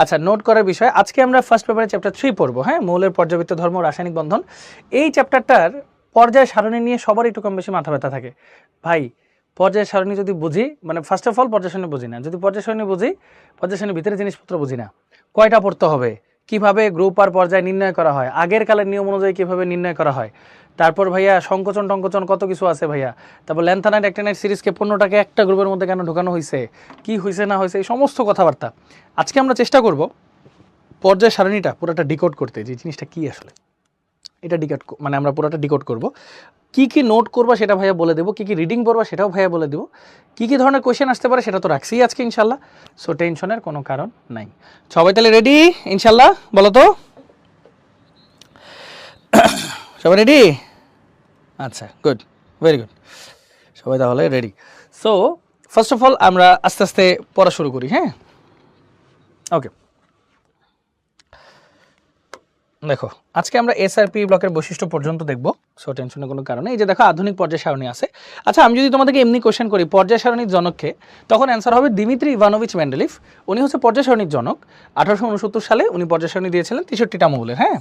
আচ্ছা, নোট করার বিষয়, আজকে আমরা ফার্স্ট পেপারে চ্যাপ্টার 3 পড়বো। হ্যাঁ, মৌলের পর্যাবৃত্ত ধর্ম, রাসায়নিক বন্ধন। এই চ্যাপ্টারটার পর্যায় সারণী নিয়ে সবার একটু কম বেশি মাথা ব্যথা থাকে। ভাই, পর্যায় সারণী যদি বুঝি, মানে ফার্স্ট অফ অল পর্যায় সারণী বুঝি না, যদি পর্যায় সারণী বুঝি, পর্যায় সারণীর ভিতরে জিনিসপত্র বুঝি না, কয়টা পড়তে হবে, কিভাবে গ্রুপ আর পর্যায় নির্ণয় করা হয়, আগের কালের নিয়ম অনুযায়ী কিভাবে নির্ণয় করা হয়, তারপর ভাইয়া সংকোচন টঙ্কোচন কত কিছু আছে ভাইয়া, তারপর ল্যান্থানাইট অ্যাক্টিনাইট সিরিজকে 15টাকে একটা গ্রুপের মধ্যে কেন ঢোকানো হয়েছে, কি হয়েছে না হয়েছে, এই সমস্ত কথাবার্তা আজকে আমরা চেষ্টা করব পর্যায় সারণীটা পুরোটা ডিকোড করতে। যে জিনিসটা কি আসলে, এটা ডিকোড, মানে আমরা পুরোটা ডিকোড করব। কি কি নোট করবা সেটা ভাইয়া বলে দেবো, কি কি রিডিং করবা সেটাও ভাইয়া বলে দেবো, কি কি ধরনের কোয়েশ্চেন আসতে পারে সেটা তো রাখছি আজকে ইনশাল্লাহ। সো টেনশনের কোনো কারণ নাই। সবাই তাহলে রেডি ইনশাল্লাহ? বলো তো সবাই রেডি? আচ্ছা, গুড, ভেরি গুড, সবাই তাহলে ready. So first of all আমরা আস্তে আস্তে পড়া শুরু করি। হ্যাঁ, ওকে, দেখো আজকে আমরা এসআরপি ব্লকের বৈশিষ্ট্য পর্যন্ত দেখব। সো টেনশনের কোনো কারণে, এই যে দেখো আধুনিক পর্যায় সারণী আছে। আচ্ছা, আমি যদি তোমাদেরকে এমনি কোশ্চেন করি পর্যায় সারণীর জনককে, তখন অ্যান্সার হবে দিমিত্রি ইভানোভিচ মেন্ডেলিভ। উনি হচ্ছে পর্যায় সারণীর জনক। 1869 সালে উনি পর্যায় সারণী দিয়েছিলেন 63টা মৌলের। হ্যাঁ,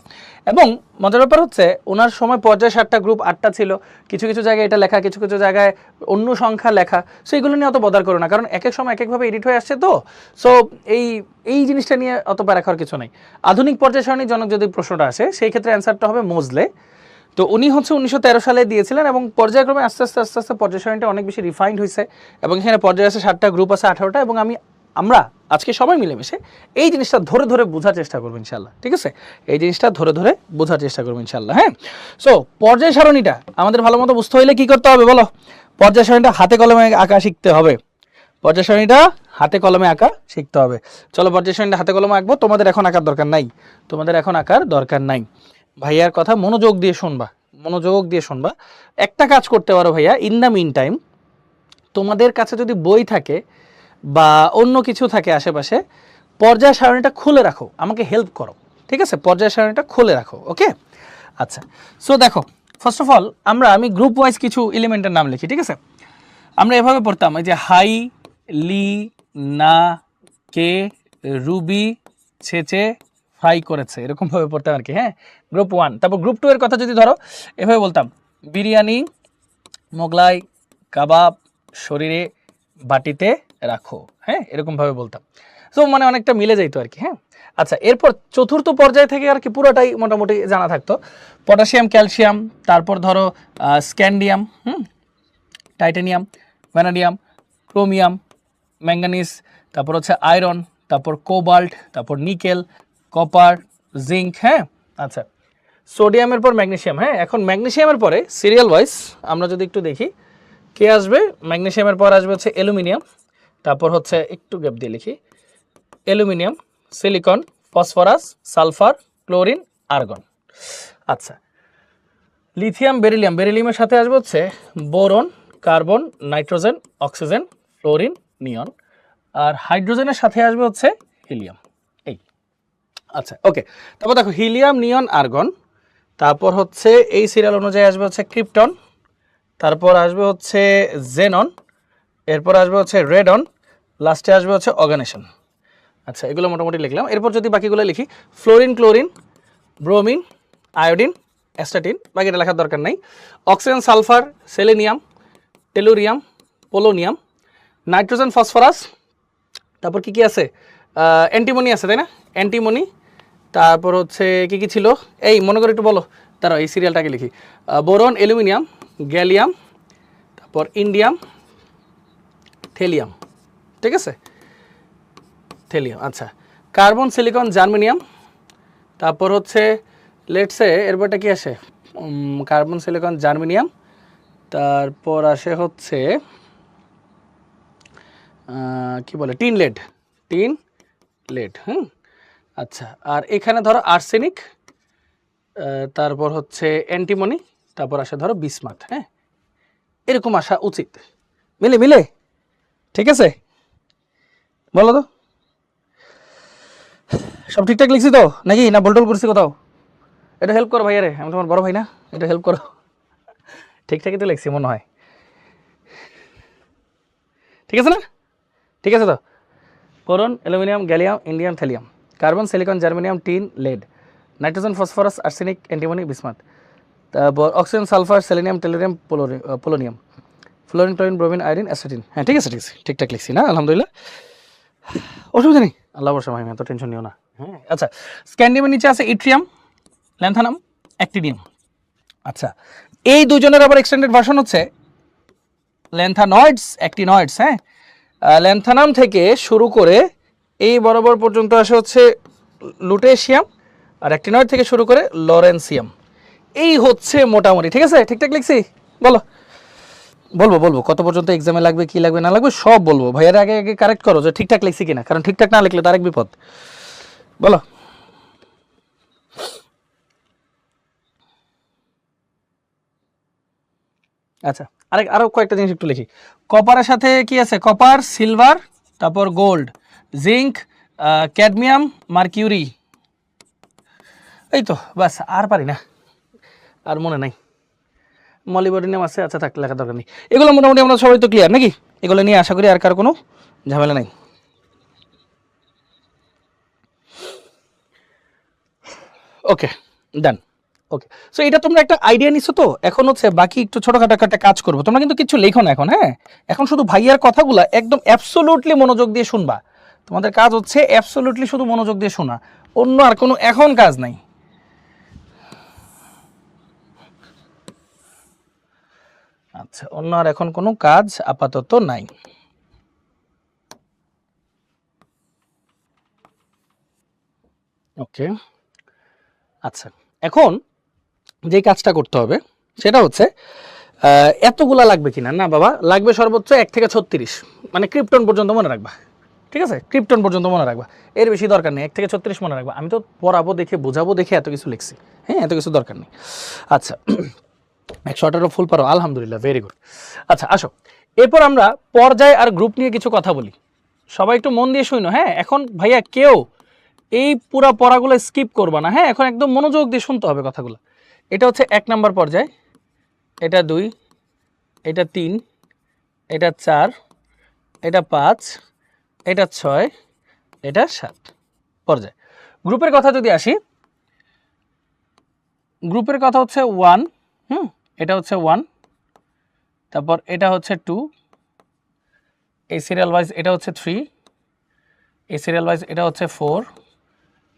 এবং মজার ব্যাপার হচ্ছে ওনার সময় পর্যায় 7টা গ্রুপ 8টা ছিল। কিছু কিছু জায়গায় এটা লেখা, কিছু কিছু জায়গায় অন্য সংখ্যা লেখা। সো এগুলো নিয়ে অত বদার করো না, কারণ এক এক সময় এক একভাবে এডিট হয়ে আসছে। তো সো এই জিনিসটা নিয়ে অত প্যারা খাওয়ার কিছু নাই। আধুনিক পর্যায় সারণীর জনক যদি প্রশ্নটা আসে, সেই ক্ষেত্রে অ্যান্সারটা হবে মোজলে। তো উনি হচ্ছে 1913 সালে দিয়েছিলেন, এবং পর্যায়ক্রমে আস্তে আস্তে আস্তে আস্তে পর্যায় সারণীটা অনেক বেশি রিফাইন্ড হয়েছে, এবং এখানে পর্যায় আছে 7টা, গ্রুপ আছে 18টা, এবং আমরা আজকে সবাই মিলেমিশে এই জিনিসটা ধরে ধরে বোঝার চেষ্টা করবো ইনশাল্লাহ। ঠিক আছে, এই জিনিসটা ধরে ধরে বোঝার চেষ্টা করবো ইনশাল্লাহ। হ্যাঁ, সো পর্যায় সারণীটা আমাদের ভালো মতো বুঝতে হইলে কি করতে হবে বলো? পর্যায় সারণীটা হাতে কলমে আঁকা শিখতে হবে। পর্যায় সারণীটা হাতে কলমে আঁকা শিখতে হবে। চলো পর্যায় সারণীটা হাতে কলমে আঁকবো। তোমাদের এখন আঁকার দরকার নাই, তোমাদের এখন আঁকার দরকার নাই। ভাইয়ার কথা মনোযোগ দিয়ে শুনবা, মনোযোগ দিয়ে শুনবা। একটা কাজ করতে পারো ভাইয়া, ইন দ্য মিন টাইম তোমাদের কাছে যদি বই থাকে বা অন্য কিছু থাকে আশেপাশে, পর্যায় সারণীটা খুলে রাখো, আমাকে হেল্প করো। ঠিক আছে, পর্যায় সারণীটা খুলে রাখো। ওকে, আচ্ছা। সো দেখো, ফার্স্ট অফ অল আমি গ্রুপ ওয়াইজ কিছু এলিমেন্টের নাম লিখি। ঠিক আছে, আমরা এভাবে পড়তাম, এই যে হাই, লি, না, কে, রুবি, ছেচে, ফ্রাই করেছে, এরকম ভাবে পড়তাম আর কি। হ্যাঁ, গ্রুপ 1। তারপর গ্রুপ 2 এর কথা যদি ধরো, এভাবে বলতাম বিরিয়ানি, মোগলাই, কাবাব, শরীরে, বাটিতে রাখো। হ্যাঁ, এরকম ভাবে বলতাম। সো মানে অনেকটা মিলে যাইতো আর কি। হ্যাঁ, আচ্ছা, এরপর চতুর্থ পর্যায় থেকে আর কি পুরোটাই মোটামুটি জানা থাকতো। পটাশিয়াম, ক্যালসিয়াম, তারপর ধরো scandium, titanium, vanadium, chromium, manganese, তারপর হচ্ছে আয়রন, তারপর কোবাল্ট, তারপর নিকেল, কপার, জিঙ্ক। হ্যাঁ, আচ্ছা, সোডিয়ামের পর ম্যাগনেসিয়াম। হ্যাঁ, এখন ম্যাগনেসিয়ামের পরে সিরিয়াল ওয়াইজ আমরা যদি একটু দেখি কে আসবে, ম্যাগনেসিয়ামের পর আসবে হচ্ছে অ্যালুমিনিয়াম, তারপর হচ্ছে একটু গ্যাপ দিয়ে লিখি aluminium, silicon, phosphorus, sulphur, chlorine, argon. আচ্ছা, লিথিয়াম, বেরিলিয়াম, বেরিলিয়ামের সাথে আসবে হচ্ছে boron, carbon, nitrogen, oxygen, fluorine, neon, আর হাইড্রোজেনের সাথে আসবে হচ্ছে হিলিয়াম। এই, আচ্ছা, ওকে। তারপর দেখো হিলিয়াম, নিয়ন, আর্গন, তারপর হচ্ছে এই সিরিয়াল অনুযায়ী আসবে হচ্ছে ক্রিপ্টন, তারপর আসবে হচ্ছে জেনন, এরপর আসবে হচ্ছে রেডন, লাস্টে আসবে হচ্ছে অর্গানেশন। আচ্ছা, এগুলো মোটামুটি লিখলাম। এরপর যদি বাকিগুলো লিখি, fluorine, chlorine, bromine, iodine, astatine, বাকিটা লেখার দরকার নাই। Oxygen, sulphur, selenium, tellurium, polonium, nitrogen, phosphorus, তারপর কি কি আছে, অ্যান্টিমনি আছে তাই না, অ্যান্টিমনি, তারপর হচ্ছে কি কি ছিল, এই মনে করে একটু বলো, তারা এই সিরিয়ালটাকে লিখি, বোরন, অ্যালুমিনিয়াম, গ্যালিয়াম, তারপর ইন্ডিয়াম, থেলিয়াম। ঠিক আছে, থেলিয়াম। আচ্ছা, কার্বন, সিলিকন, জার্মেনিয়াম, তারপর হচ্ছে লেটসে এরপরটা কি আসে, কার্বন, সিলিকন, জার্মেনিয়াম, তারপর আসে হচ্ছে কি বলে টিন লেড, টিন লেড। আচ্ছা, আর এখানে ধরো আর্সেনিক, তারপর হচ্ছে অ্যান্টিমনি, তারপর আসে ধরো বিসমাথ। হ্যাঁ, এরকম আসা উচিত, মিলে মিলে। ঠিক আছে, বলো তো সব ঠিকঠাক লিখছি তো নাকি, না ভুলটুল করছি কোথাও? এটা হেল্প করো ভাইয়া রে, আমি তোমার বড় ভাই না, এটা হেল্প করো। ঠিকঠাকই তো লিখছি মনে হয়, ঠিক আছে না? ঠিক আছে তো? Boron, aluminium, gallium, indium, thallium, carbon, silicon, germanium, tin, lead, nitrogen, phosphorus, arsenic, antimony, bismuth, তারপর oxygen, sulphur, selenium, tellurium, polonium, fluorine, chlorine, bromine, iodine, astatine. হ্যাঁ ঠিক আছে, ঠিক আছে, ঠিকঠাক লিখছি না? আলহামদুলিল্লাহ, অসুবিধা নেই, আল্লাহ বর্ষা ভাই, এত টেনশন নিও না। হ্যাঁ আচ্ছা, স্ক্যান্ডিয়ামের নিচে আছে ইট্রিয়াম, ল্যান্থানাম, অ্যাক্টিনিয়াম। আচ্ছা, এই দুজনের আবার এক্সটেন্ডেড ভার্সন হচ্ছে ল্যান্থানয়েডস, অ্যাক্টিনয়েডস। হ্যাঁ, ল্যান্থানাম থেকে শুরু করে এই বরাবর পর্যন্ত আসে হচ্ছে লুটেশিয়াম, আর অ্যাক্টিনয়েড থেকে শুরু করে লরেন্সিয়াম। এই হচ্ছে মোটামুটি, ঠিক আছে? ঠিকঠাক লিখছি? বলো, বলবো বলবো কত পর্যন্ত এক্সামে লাগবে, কি লাগবে না লাগবে সব বলবো। ভাইয়ার আগে আগে কারেক্ট করো যে ঠিকঠাক লিখছি কিনা, কারণ ঠিকঠাক না লিখলে তার এক বিপদ। বলো। আচ্ছা, আরো কয়েকটা জিনিস একটু লিখি। কপারের সাথে কি আছে? কপার, সিলভার, তারপর গোল্ড, জিঙ্ক, ক্যাডমিয়াম, মার্কিউরি। এই তো বাস, আর পারি না, আর মনে নাই। মলিবডিনাম আছে, আচ্ছা থাক, লেখা দরকার নেই। এগুলো মোটামুটি আমরা সবাই তো ক্লিয়ার নাকি? এগুলো নিয়ে আশা করি আর কার কোনো ঝামেলা নাই। ওকে, ডান। ওকে, সো এটা তোমরা একটা আইডিয়া নিছো তো। এখন হচ্ছে বাকি একটু ছোটখাটো একটা কাজ করবো। তোমরা কিন্তু কিছু লেখো না এখন, হ্যাঁ? এখন শুধু ভাইয়ার কথাগুলো একদম অ্যাবসোলুটলি মনোযোগ দিয়ে শুনবা। তোমাদের কাজ হচ্ছে অ্যাবসোলুটলি শুধু মনোযোগ দিয়ে শোনা, অন্য আর কোনো এখন কাজ নাই। আচ্ছা, অন্য আর এখন কোনো কাজ আপাতত নাই। ওকে, আচ্ছা, এখন যে কাজটা করতে হবে সেটা হচ্ছে এতগুলা লাগবে কিনা। না বাবা, লাগবে সর্বোচ্চ 1 থেকে 36, মানে ক্রিপ্টন পর্যন্ত মনে রাখবা। ঠিক আছে, ক্রিপ্টন পর্যন্ত মনে রাখবা, এর বেশি দরকার নেই। 1 থেকে 36 মনে রাখবা। আমি তো পড়াবো দেখে, বোঝাবো দেখে এত কিছু লিখছি। হ্যাঁ, এত কিছু দরকার নেই। আচ্ছা, 118 ফুল পারো, আলহামদুলিল্লাহ, ভেরি গুড। আচ্ছা আসো, এরপর আমরা পর্যায় আর গ্রুপ নিয়ে কিছু কথা বলি। সবাই একটু মন দিয়ে শুনো। হ্যাঁ, এখন ভাইয়া কেউ এই পুরা পড়াগুলো স্কিপ করবা না। হ্যাঁ, এখন একদম মনোযোগ দিয়ে শুনতে হবে কথাগুলো। এটা হচ্ছে 1 নম্বর পর্যায়, এটা 2, এটা 3, এটা 4, এটা 5, এটা 6, এটা 7 পর্যায়। গ্রুপের কথা যদি আসি, গ্রুপের কথা হচ্ছে 1, এটা হচ্ছে 1, তারপর এটা হচ্ছে 2, এই সিরিয়াল ওয়াইজ এটা হচ্ছে 3, এই সিরিয়াল ওয়াইজ এটা হচ্ছে 4,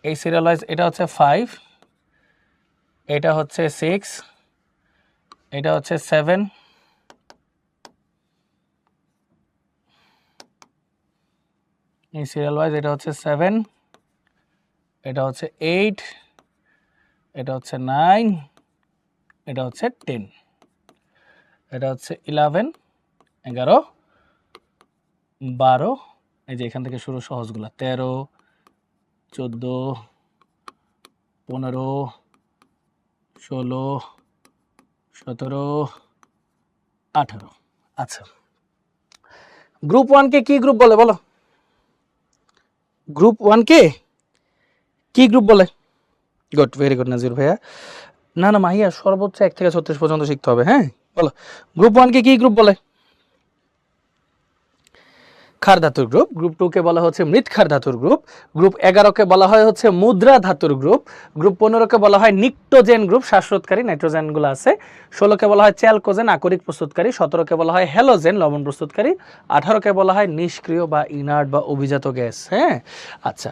এই সিরিয়াল ওয়াইজ এটা হচ্ছে 5, এটা হচ্ছে 6, এটা হচ্ছে 7, এই সিরিয়াল ওয়াইজ এটা হচ্ছে 7, এটা হচ্ছে 8, এটা হচ্ছে 9, এটা হচ্ছে 10, এটা হচ্ছে 11, 11, 12, এই যে এখান থেকে শুরু সহজগুলা, 13, 14, 15, 16, 17, 18। আচ্ছা, গ্রুপ 1 কে কি গ্রুপ বলে বলো? গ্রুপ 1 কে কি গ্রুপ বলে? গুড, ভেরি গুড নাজির ভাইয়া। না না মাহিয়া, সর্বোচ্চ 1 থেকে 36 পর্যন্ত শিখতে হবে। হ্যাঁ বলো, গ্রুপ 1 কে কি গ্রুপ বলে? ক্ষার ধাতুর গ্রুপ। গ্রুপ 2 কে বলা হচ্ছে মৃৎক্ষার ধাতুর গ্রুপ। গ্রুপ 11 কে বলা হয় হচ্ছে মুদ্রা ধাতুর গ্রুপ। গ্রুপ 15 কে বলা হয় নিকটোজেন গ্রুপ, শ্বাসরোধকারী, নাইট্রোজেনগুলো আছে। 16 কে বলা হয় চ্যালকোজেন, আকরিক প্রস্তুতকারী। 17 কে বলা হয় হ্যালোজেন, লবণ প্রস্তুতকারী। 18 কে বলা হয় নিষ্ক্রিয় বা ইনার্ট বা অভিজাত গ্যাস। হ্যাঁ আচ্ছা,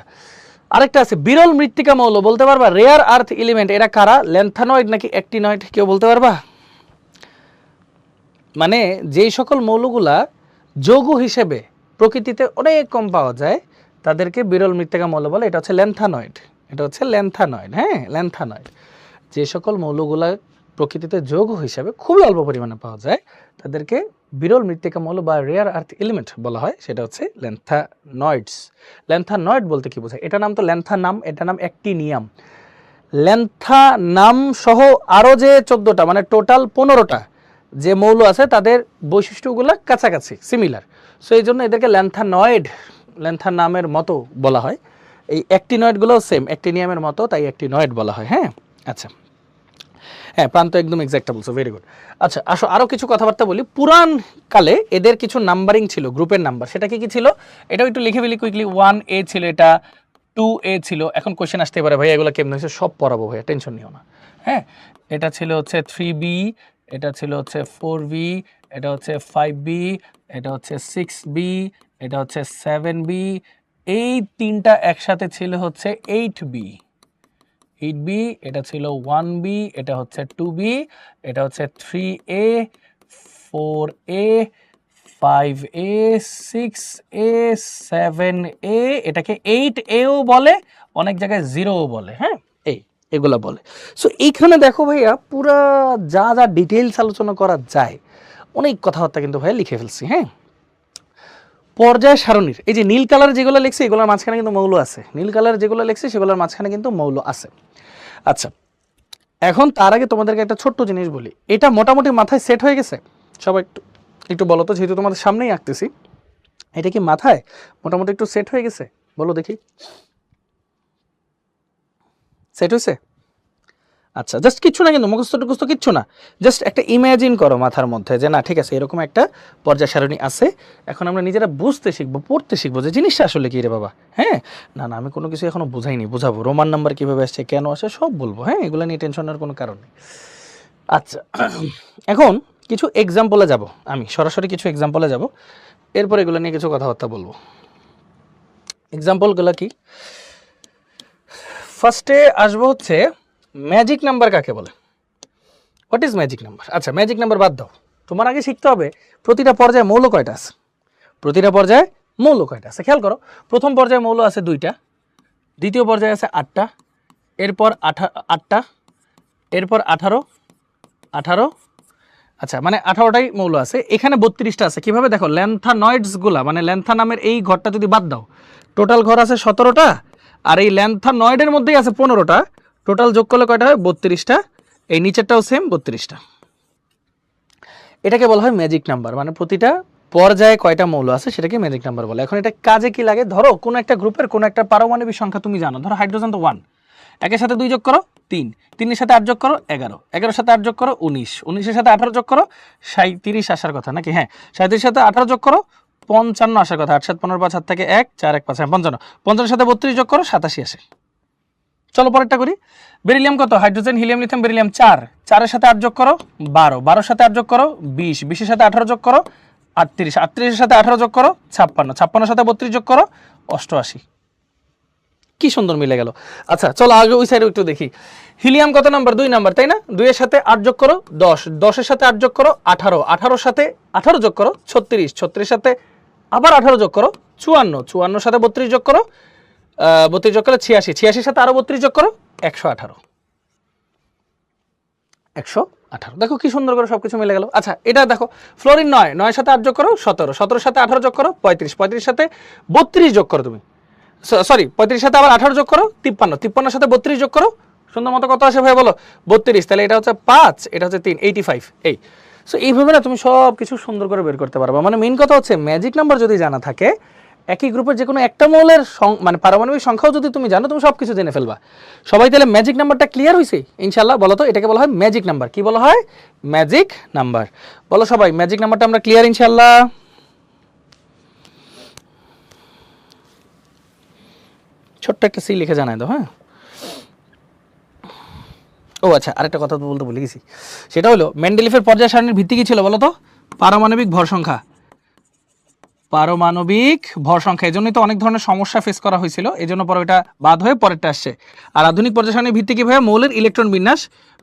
আরেকটা আছে বিরল মৃত্তিকা মৌল, বলতে পারবা? রেয়ার আর্থ এলিমেন্ট, এরা কারা? ল্যান্থানয়েড নাকি অ্যাক্টিনয়েড, কেউ বলতে পারবা? মানে যেই সকল মৌলগুলা যৌগ হিসেবে প্রকৃতিতে অনেক কম পাওয়া যায় তাদেরকে বিরল মৃত্তিকা মৌল বলে। এটা হচ্ছে ল্যান্থানয়েড, এটা হচ্ছে ল্যান্থানয়েড। হ্যাঁ, ল্যান্থানয়েড। যে সকল মৌলগুলা প্রকৃতিতে যৌগ হিসাবে খুবই অল্প পরিমাণে পাওয়া যায় তাদেরকে বিরল মৃত্তিকা মৌল বা রেয়ার আর্থ এলিমেন্ট বলা হয়, সেটা হচ্ছে ল্যান্থানয়েডস। ল্যান্থানয়েড বলতে কি বোঝায়? এটা নাম তো ল্যান্থানাম, এটা নাম অ্যাক্টিনিয়াম। ল্যান্থানাম সহ আরও যে 14টা, মানে টোটাল 15টা যে মৌল আছে তাদের বৈশিষ্ট্যগুলো কাছাকাছি, সিমিলার। সো এই জন্য এদেরকে ল্যান্থানয়েড, ল্যান্থানামের মতো বলা হয়। এই অ্যাক্টিনয়েডগুলোও সেম অ্যাক্টিনিয়ামের মতো, তাই অ্যাক্টিনয়েড বলা হয়। হ্যাঁ আচ্ছা, হ্যাঁ, প্রান্ত একদম এক্সাক্ট বলছো, ভেরি গুড। আচ্ছা আসো আরো কিছু কথাবার্তা বলি। পুরান কালে এদের কিছু নাম্বারিং ছিল, গ্রুপের নাম্বার, সেটা কি কি ছিল এটাও একটু লিখে ফেলি কুইকলি। 1A ছিল, এটা 2A ছিল। এখন কোশ্চেন আসতে পারে ভাই এগুলো কেমন হয়েছে, সব পড়াবো ভাইয়া, টেনশন নিও না। হ্যাঁ, এটা ছিল হচ্ছে 3B, এটা ছিল হচ্ছে 4B, এটা হচ্ছে 5B, এটা হচ্ছে 6B, এটা হচ্ছে 7B, এই তিনটা একসাথে ছিল হচ্ছে 8B। 8B, এটা ছিল 1B, এটা হচ্ছে 2B, এটা হচ্ছে 3A, 4A, 5A, 6A, 7A, এটাকে 8Aও বলে, অনেক জায়গায় 0ও বলে। হ্যাঁ, এগুলা বলে। সো এইখানে দেখো ভাইয়া পুরা যা যা ডিটেইলস আলোচনা করা যায়, অনেক কথাবার্তা কিন্তু ভাইয়া লিখে ফেলছি। হ্যাঁ, পর্যায় সারণীর এই যে নীল কালার যেগুলো লিখছি এগুলোর মাঝখানে কিন্তু মৌল আছে, নীল কালার যেগুলো লিখছি সেগুলোর মাঝখানে কিন্তু মৌল আছে। আচ্ছা, এখন তার আগে তোমাদেরকে একটা ছোট্ট জিনিস বলি, এটা মোটামুটি মাথায় সেট হয়ে গেছে সবাই? একটু একটু বলো তো, যেহেতু তোমাদের সামনেই আঁকতেছি, এটা কি মাথায় মোটামুটি একটু সেট হয়ে গেছে? বলো দেখি, সেট হয়েছে? আচ্ছা, জাস্ট কিচ্ছু না, কিন্তু মুখস্থ টুখস্থ কিচ্ছু না, জাস্ট একটা ইমাজিন করো মাথার মধ্যে যে না ঠিক আছে এরকম একটা পর্যায় সারণী আছে। এখন আমরা নিজেরা বুঝতে শিখবো, পড়তে শিখবো যে জিনিসটা আসলে কি রে বাবা। হ্যাঁ, না না আমি কোনো কিছু এখনো বুঝাইনি, বুঝাবো, রোমান নাম্বার কীভাবে আসছে, কেন আসে, সব বলবো। হ্যাঁ, এগুলো নিয়ে টেনশনের কোনো কারণ নেই। আচ্ছা, এখন কিছু এক্সাম্পলে যাব, আমি সরাসরি কিছু এক্সাম্পলে যাব, এরপর এগুলো নিয়ে কিছু কথাবার্তা বলবো। এক্সাম্পলগুলো কি? ফার্স্টে আসবো হচ্ছে ম্যাজিক নাম্বার কাকে বলে। What is magic number? আচ্ছা, ম্যাজিক নাম্বার বাদ দাও, তোমার আগে শিখতে হবে প্রতিটা পর্যায়ে মৌল কয়টা আছে। প্রতিটা পর্যায়ে মৌল কয়টা আছে খেয়াল করো। প্রথম পর্যায়ে মৌল আছে 2টা, দ্বিতীয় পর্যায়ে আছে 8টা, এরপর 8টা, এরপর 18, আচ্ছা মানে 18টাই মৌল আছে। এখানে 32টা আছে। কিভাবে দেখো, ল্যান্থানয়েডসগুলা মানে ল্যান্থা নামের এই ঘরটা যদি বাদ দাও, টোটাল ঘর আছে 17টা, আর এই ল্যান্থানয়েডের মধ্যেই আছে 15টা, টোটাল যোগ করলে কয়টা হয়? 32টা। এই নিচেরটাও সেম 32টা। এটাকে বলা হয় ম্যাজিক নাম্বার, মানে প্রতিটা পর্যায়ে কয়টা মৌল আছে সেটাকে ম্যাজিক নাম্বার বলে। এখন এটা কাজে কি লাগে, ধরো কোনো একটা গ্রুপের কোনো একটা পারমাণবিক সংখ্যা তুমি জানো, ধরো হাইড্রোজেন তো 1, একের সাথে 2 যোগ করো 3, 3-এর সাথে 8 যোগ করো 11, 11-এর সাথে 8 যোগ করো 19, 19-এর সাথে 18 যোগ করো 37 আসার কথা নাকি? হ্যাঁ, 37-এর সাথে 18 যোগ করো 55 আসার কথা। 8 7 15 5 7 থেকে 1 4 1 5 55, 55-এর সাথে 32 যোগ করো 87 আসে। চলো পরেরটা করি। বেরিলিয়াম কত? হাইড্রোজেন, হিলিয়াম, লিথিয়াম, বেরিলিয়াম 4, 4-এর সাথে 8 যোগ করো 12, 12-এর সাথে 8 যোগ করো 20, 20-এর সাথে 18 যোগ করো 38, 38-এর সাথে 18 যোগ করো 56, 56-এর সাথে 32 যোগ করো 88। কি সুন্দর মিলে গেল। আচ্ছা চলো আগে ওই সাইডে একটু দেখি। হিলিয়াম কত নাম্বার? 2 নাম্বার, তাই না? 2-এর সাথে 8 যোগ করো 10, 10-এর সাথে 8 যোগ করো 18, 18-এর সাথে 18 যোগ করো 36, 36-এর সাথে আবার 18 যোগ করো 54, 54-এর সাথে 32 যোগ করো 32 যোগ করলে 86, 86-এর সাথে আরো 32 যোগ করো 118, 118। দেখো কি সুন্দর করে সবকিছু মিলে গেল। আচ্ছা এটা দেখো, ফ্লোরিন 9, 9-এর সাথে 8 যোগ করো 17, 17-এর সাথে 18 যোগ করো 35, 35-এর সাথে 32 যোগ করো তুমি, সরি 35-এর সাথে আবার 18 যোগ করো 53, 53-এর সাথে 32 যোগ করো, সুন্দর মতো কত আসে ভাই বলো? 32, তাহলে এটা হচ্ছে 5, এটা হচ্ছে 3, 85। এই সো এইভাবে না তুমি সব কিছু সুন্দর করে বের করতে পারবা। মানে মেইন কথা হচ্ছে ম্যাজিক নাম্বার যদি জানা থাকে, একই গ্রুপের যে কোনো একটা মৌলের মানে পারমাণবিক সংখ্যাও যদি তুমি জানো, তুমি সব কিছু জেনে ফেলবা। সবাই তাহলে ম্যাজিক নাম্বারটা ক্লিয়ার হয়েছে ইনশাল্লাহ? বলো তো, এটাকে বলা হয় ম্যাজিক নাম্বার। কি বলা হয়? Magic number. বলো সবাই, ম্যাজিক নাম্বারটা আমরা ক্লিয়ার ইনশাল্লাহ? ছোট্ট একটা সি লিখে জানাই দাও। হ্যাঁ, ও আচ্ছা আরেকটা কথা বলতে ভুলে গেছি, সেটা হলো মেন্ডেলিফের পর্যায় সারণীর ভিত্তি কি ছিল বলো তো? পারমাণবিক ভর সংখ্যা। পারমাণবিক ভর সংখ্যা, এজন্যই তো অনেক ধরনের সমস্যা ফেস করা হয়েছিল, এজন্য পরে ওটা বাদ হয়ে পরেরটা আসছে। আর আধুনিক পর্যায় সারণীর ভিত্তি কিভাবে? মৌলের ইলেকট্রন বিন্যাস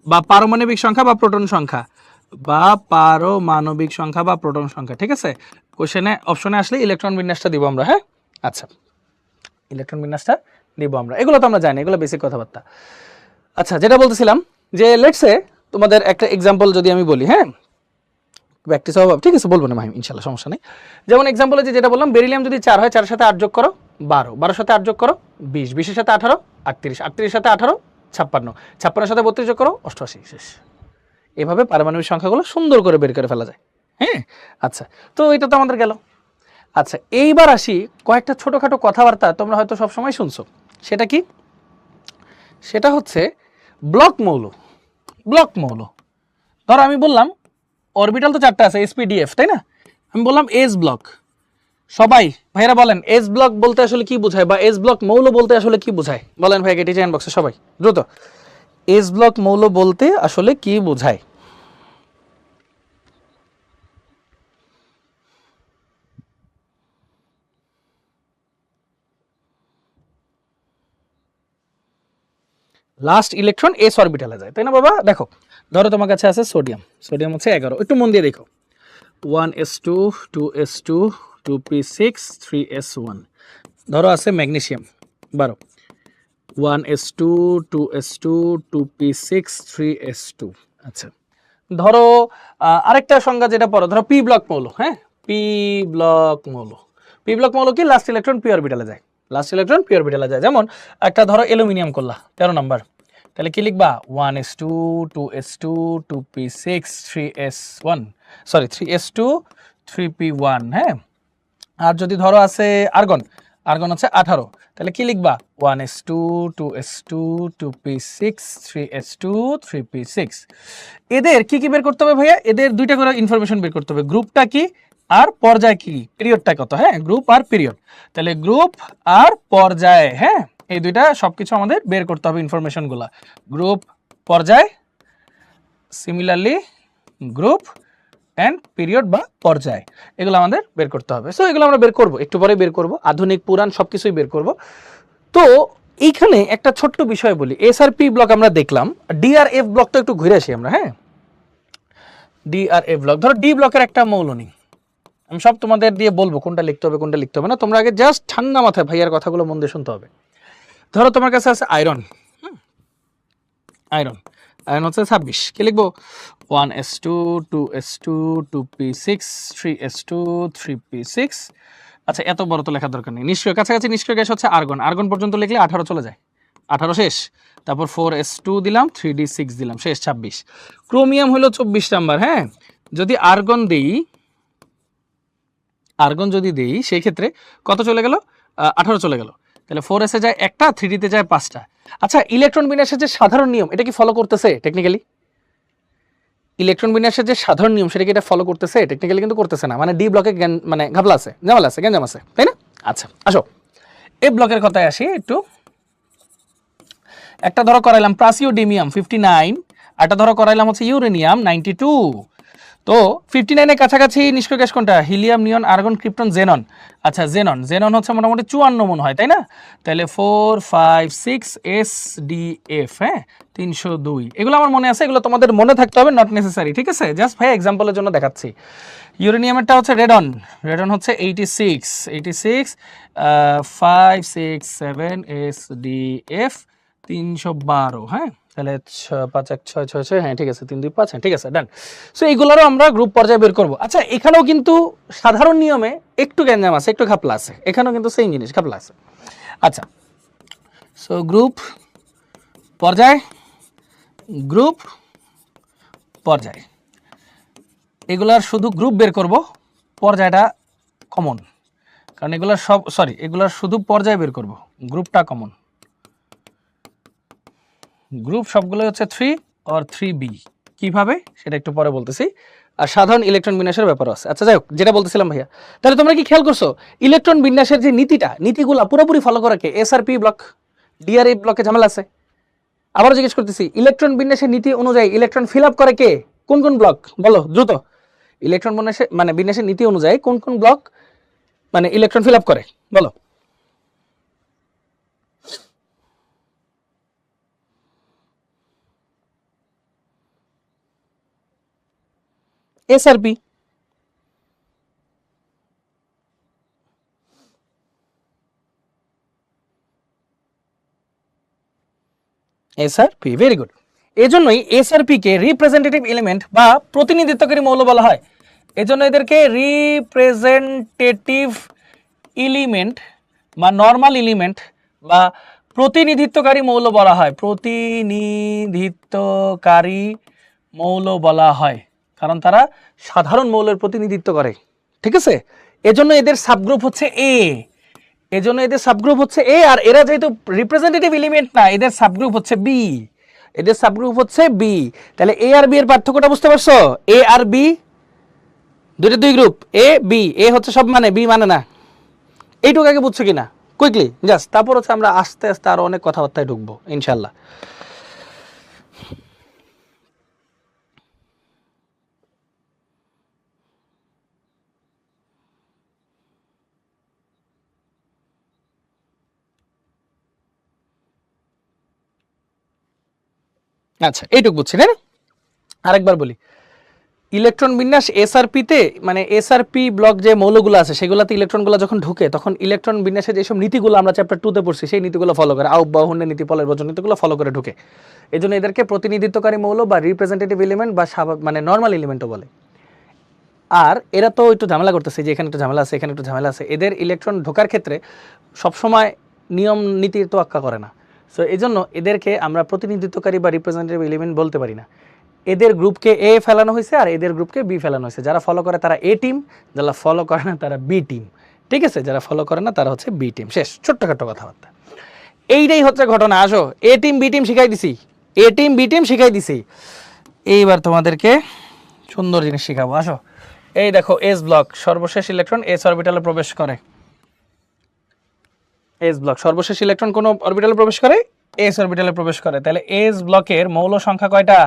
বা পারমাণবিক সংখ্যা বা প্রোটন সংখ্যা, বা পারমাণবিক সংখ্যা বা প্রোটন সংখ্যা। ঠিক আছে, কোশ্চেনে অপশনে আসলে ইলেকট্রন বিন্যাসটা দিব আমরা। হ্যাঁ আচ্ছা, ইলেকট্রন বিন্যাসটা দিব আমরা, এগুলো তো আমরা জানি, এগুলো বেসিক কথাবার্তা। আচ্ছা যেটা বলতেছিলাম যে লেটসে তোমাদের একটা এক্সাম্পল যদি আমি বলি, হ্যাঁ প্র্যাকটিস হবে, ঠিক আছে বলবো না মাহিম ইনশাল্লাহ, সমস্যা নেই। যেমন এক্সাম্পলে যেটা বললাম, বেরিলিয়াম যদি 4 হয়, 4-এর সাথে 8 যোগ করো 12, 12-এর সাথে 8 যোগ করো 20, 20-এর সাথে 18 38, 38-এর সাথে 18 56, 56-এর সাথে 32 যোগ করো 88, শেষ। এভাবে পারমাণবিক সংখ্যাগুলো সুন্দর করে বের করে ফেলা যায়। হ্যাঁ আচ্ছা, তো এটা তো আমাদের গেল। আচ্ছা এইবার আসি কয়েকটা ছোটোখাটো কথাবার্তা তোমরা হয়তো সবসময় শুনছো, সেটা কি? সেটা হচ্ছে ব্লক মৌল। ব্লক মৌল। ধরো আমি বললাম অরবিটাল তো 4টা আছে sp-df, তাই না? আমি বললাম s ব্লক। সবাই ভাইরা বলেন s ব্লক বলতে আসলে কি বোঝায়, বা s ব্লক মৌল বলতে আসলে কি বোঝায়? বলেন ভাই, কেটে চ্যাট বক্সে সবাই দ্রুত, s ব্লক মৌল বলতে আসলে কি বোঝায়? লাস্ট ইলেকট্রন s অরবিটালে যায়, তাই না বাবা? দেখো ধরো তোমার কাছে আছে সোডিয়াম, সোডিয়াম হচ্ছে 11, একটু মন দিয়ে দেখো, 1s2 2s2 2p6 3s1। ধরো আছে magnesium 12, 1s2 2s2 2p6 3s2। আচ্ছা, ধরো আরেকটা সংজ্ঞা যেটা পড়ো, ধরো পি ব্লক মৌল, হ্যাঁ পি ব্লক মৌল। পি ব্লক মৌল কি? লাস্ট ইলেকট্রন পি অরবিটালে যায়, লাস্ট ইলেকট্রন পি অরবিটালে যায়। যেমন একটা ধরো অ্যালুমিনিয়াম করলা 13 নাম্বার, তাহলে কি লিখবা? 1s2 2s2 2p6 3s1, sorry 3s2 3p1, হ্যাঁ। আর যদি ধরো আছে আর্গন, আর্গন হচ্ছে 18, তাহলে কি লিখবা? 1s2 2s2 2p6 3s2 3p6। এদের কি কি বের করতে হবে ভাইয়া? এদের দুইটা করে ইনফরমেশন বের করতে হবে, গ্রুপটা কি আর পর্যায় কি, পিরিয়ডটা কত, হ্যাঁ গ্রুপ আর পিরিয়ড। তাহলে গ্রুপ আর পর্যায়, হ্যাঁ এই দুইটা সবকিছু আমাদের বের করতে হবে ইনফরমেশনগুলা, গ্রুপ পর্যায়, সিমিলারলি গ্রুপ অ্যান্ড পিরিয়ড বা পর্যায়, এগুলো আমাদের বের করতে হবে। সো এগুলো আমরা বের করব, একটু পরে বের করব, আধুনিক পুরাণ সবকিছুই বের করব। তো এইখানে একটা ছোট্ট বিষয় বলি, এসআরপি ব্লক আমরা দেখলাম, ডিআরএফ ব্লকটা একটু ঘুরে আসি আমরা, হ্যাঁ ডিআরএফ ব্লক। ধরো ডি ব্লকের একটা মৌল নেই, আমি সব তোমাদের দিয়ে বলবো কোনটা লিখতে হবে কোনটা লিখতে হবে না, তোমরা আগে জাস্ট ঠান্ডা মাথায় ভাইয়ার কথাগুলো মন দিয়ে শুনতে হবে। ধরো তোমার কাছে আছে আয়রন, আয়রন, আয়রন হচ্ছে 26, কি লিখবো? 1s2 2s2 2p6 3s2 3p6। আচ্ছা এত বড় তো লেখার দরকার নেই, নিষ্ক্রিয় কাছাকাছি নিষ্ক্রিয় গ্যাস হচ্ছে আর্গন, আর্গন পর্যন্ত লিখলে 18 চলে যায়, 18 শেষ। তারপর 4s2 দিলাম 3d6 দিলাম, শেষ 26। ক্রোমিয়াম হলো 24 নাম্বার, হ্যাঁ যদি আর্গন দেই, আর্গন যদি দেই সেই ক্ষেত্রে কত চলে গেল? 18 চলে গেল। তাহলে 4s এ যায় একটা, 3d তে যায় 5টা। আচ্ছা ইলেকট্রন বিন্যাসের যে সাধারণ নিয়ম এটা কি ফলো করতেছে টেকনিক্যালি? ইলেকট্রন বিন্যাসের যে সাধারণ নিয়ম সেটা কি এটা ফলো করতেছে? টেকনিক্যালি কিন্তু করতেছে না, মানে ডি ব্লকে মানে ঘাপলা আছে, ঝামেলা আছে, গ্যাঞ্জাম আছে, তাই না? আচ্ছা আসো এ ব্লকের কথায় আসি একটু। একটা ধরো করাইলাম প্রাসিওডিমিয়াম 59, একটা ধরো করাইলাম হচ্ছে ইউরেনিয়াম 92। তো 59 এর কাছাকাছি নিষ্ক্রিয় গ্যাস কোনটা? হিলিয়াম, নিয়ন, আর্গন, ক্রিপ্টন, জেনন। আচ্ছা জেনন, জেনন হচ্ছে মোটামুটি 54 মনে হয়, তাই না? তাহলে 4 5 6 SDF, হ্যাঁ 302। এগুলো আমার মনে আছে, এগুলো তোমাদের মনে থাকতে হবে, নট নেসেসারি, ঠিক আছে? জাস্ট ভাই এক্সাম্পলের জন্য দেখাচ্ছি। ইউরেনিয়ামেরটা হচ্ছে রেডন, রেডন হচ্ছে 86 86 5 6 7 SDF 312, হ্যাঁ তাহলে 5 1 6 6 6, হ্যাঁ ঠিক আছে 3 2 5, হ্যাঁ ঠিক আছে ডান। সো এইগুলোরও আমরা গ্রুপ পর্যায়ে বের করব। আচ্ছা এখানেও কিন্তু সাধারণ নিয়মে একটু গ্যাঞ্জাম আছে, একটু ঘাপলা আছে, এখানেও কিন্তু সেম জিনিস ঘাপলা আছে। আচ্ছা সো গ্রুপ পর্যায়, গ্রুপ পর্যায়, এগুলার শুধু গ্রুপ বের করব, পর্যায়টা কমন, কারণ এগুলার সব সরি এগুলার শুধু পর্যায় বের করব, গ্রুপটা কমন। গ্রুপ সবগুলো হচ্ছে 3 আর 3b, কিভাবে সেটা একটু পরে বলতেছি। আর সাধারণ ইলেকট্রন বিন্যাসের ব্যাপার আছে। আচ্ছা যাই হোক, যেটা বলতেছিলাম ভাইয়া, তাহলে তোমরা কি খেয়াল করছো ইলেকট্রন বিন্যাসের যে নীতিটা, নীতিগুলা পুরোপুরি ফলো করে কে? এসআরপি ব্লক, ডিআরএফ ব্লকে ঝামেলা আছে। আবারও জিজ্ঞেস করতেছি, ইলেকট্রন বিন্যাসের নীতি অনুযায়ী ইলেকট্রন ফিল আপ করে কে? কোন কোন ব্লক বলো দ্রুত। ইলেকট্রন বিন্যাসের মানে বিন্যাসের নীতি অনুযায়ী কোন কোন ব্লক মানে ইলেকট্রন ফিল আপ করে বলো। SRP, SRP, very good. এজন্যই এসআরপি কে রিপ্রেজেন্টেটিভ এলিমেন্ট বা প্রতিনিধিত্বকারী মৌল বলা হয়। এজন্য এদেরকে রিপ্রেজেন্টেটিভ এলিমেন্ট বা নরমাল এলিমেন্ট বা প্রতিনিধিত্বকারী মৌল বলা হয়, প্রতিনিধিত্বকারী মৌল বলা হয়, কারণ তারা সাধারণ মৌলের প্রতিনিধিত্ব করে, ঠিক আছে? এজন্য এদের সাবগ্রুপ হচ্ছে এ, এজন্য এদের সাবগ্রুপ হচ্ছে এ, আর এরা যেহেতু রিপ্রেজেন্টেটিভ এলিমেন্ট না, এদের সাবগ্রুপ হচ্ছে বি। এদের সাবগ্রুপ হচ্ছে বি। তাহলে এ আর বি এর পার্থক্যটা বুঝতে পারছো? এ আর বি দুইটা দুই গ্রুপ, এ বি, এ হচ্ছে সব মানে, বি মানে না। এইটুকু আগে বুঝছো কিনা কুইকলি জাস্ট, তারপর হচ্ছে আমরা আস্তে আস্তে আরো অনেক কথাবার্তায় ঢুকবো ইনশাল্লাহ। আচ্ছা এইটুকু বুঝছি না? আরেকবার বলি, ইলেকট্রন বিন্যাস এসআরপিতে, মানে এসআরপি ব্লক যে মৌলগুলো আছে সেগুলোতে ইলেকট্রনগুলো যখন ঢুকে তখন ইলেকট্রন বিন্যাসের যেসব নীতিগুলো আমরা চ্যাপ্টার 2 তে পড়ছি সেই নীতিগুলো ফলো করে, আহ্বানের নীতি, পলের বচন নীতিগুলো ফলো করে ঢুকে। এই জন্য এদেরকে প্রতিনিধিত্বকারী মৌল বা রিপ্রেজেন্টেটিভ এলিমেন্ট বা মানে নর্মাল এলিমেন্টও বলে। আর এরা তো একটু ঝামেলা করতেছে, যে এখানে একটু ঝামেলা আছে, এখানে একটু ঝামেলা আছে। এদের ইলেকট্রন ঢোকার ক্ষেত্রে সবসময় নিয়ম নীতির তোয়াক্কা করে না। সো এই জন্য এদেরকে আমরা প্রতিনিধিত্বকারী বা রিপ্রেজেন্টেটিভ এলিমেন্ট বলতে পারি না। এদের গ্রুপকে এ ফেলানো হয়েছে আর এদের গ্রুপকে বি ফেলানো হয়েছে। যারা ফলো করে তারা এ টিম, যারা ফলো করে না তারা বি টিম। ঠিক আছে, যারা ফলো করে না তারা হচ্ছে বি টিম। শেষ, ছোট্টখাট্ট কথাবার্তা। এইটাই হচ্ছে ঘটনা। আসো, এ টিম বি টিম শিখাই দিছি, এ টিম বি টিম শিখাই দিছি। এইবার তোমাদেরকে সুন্দর জিনিস শিখাবো। আসো, এই দেখো এস ব্লক, সর্বশেষ ইলেকট্রন এস অরবিটালে প্রবেশ করে। এস ব্লক সর্বশেষ ইলেকট্রন কোন অরবিটালে প্রবেশ করে? এস অরবিটালে প্রবেশ করে। তাহলে এস ব্লকের মৌল সংখ্যা কয়টা?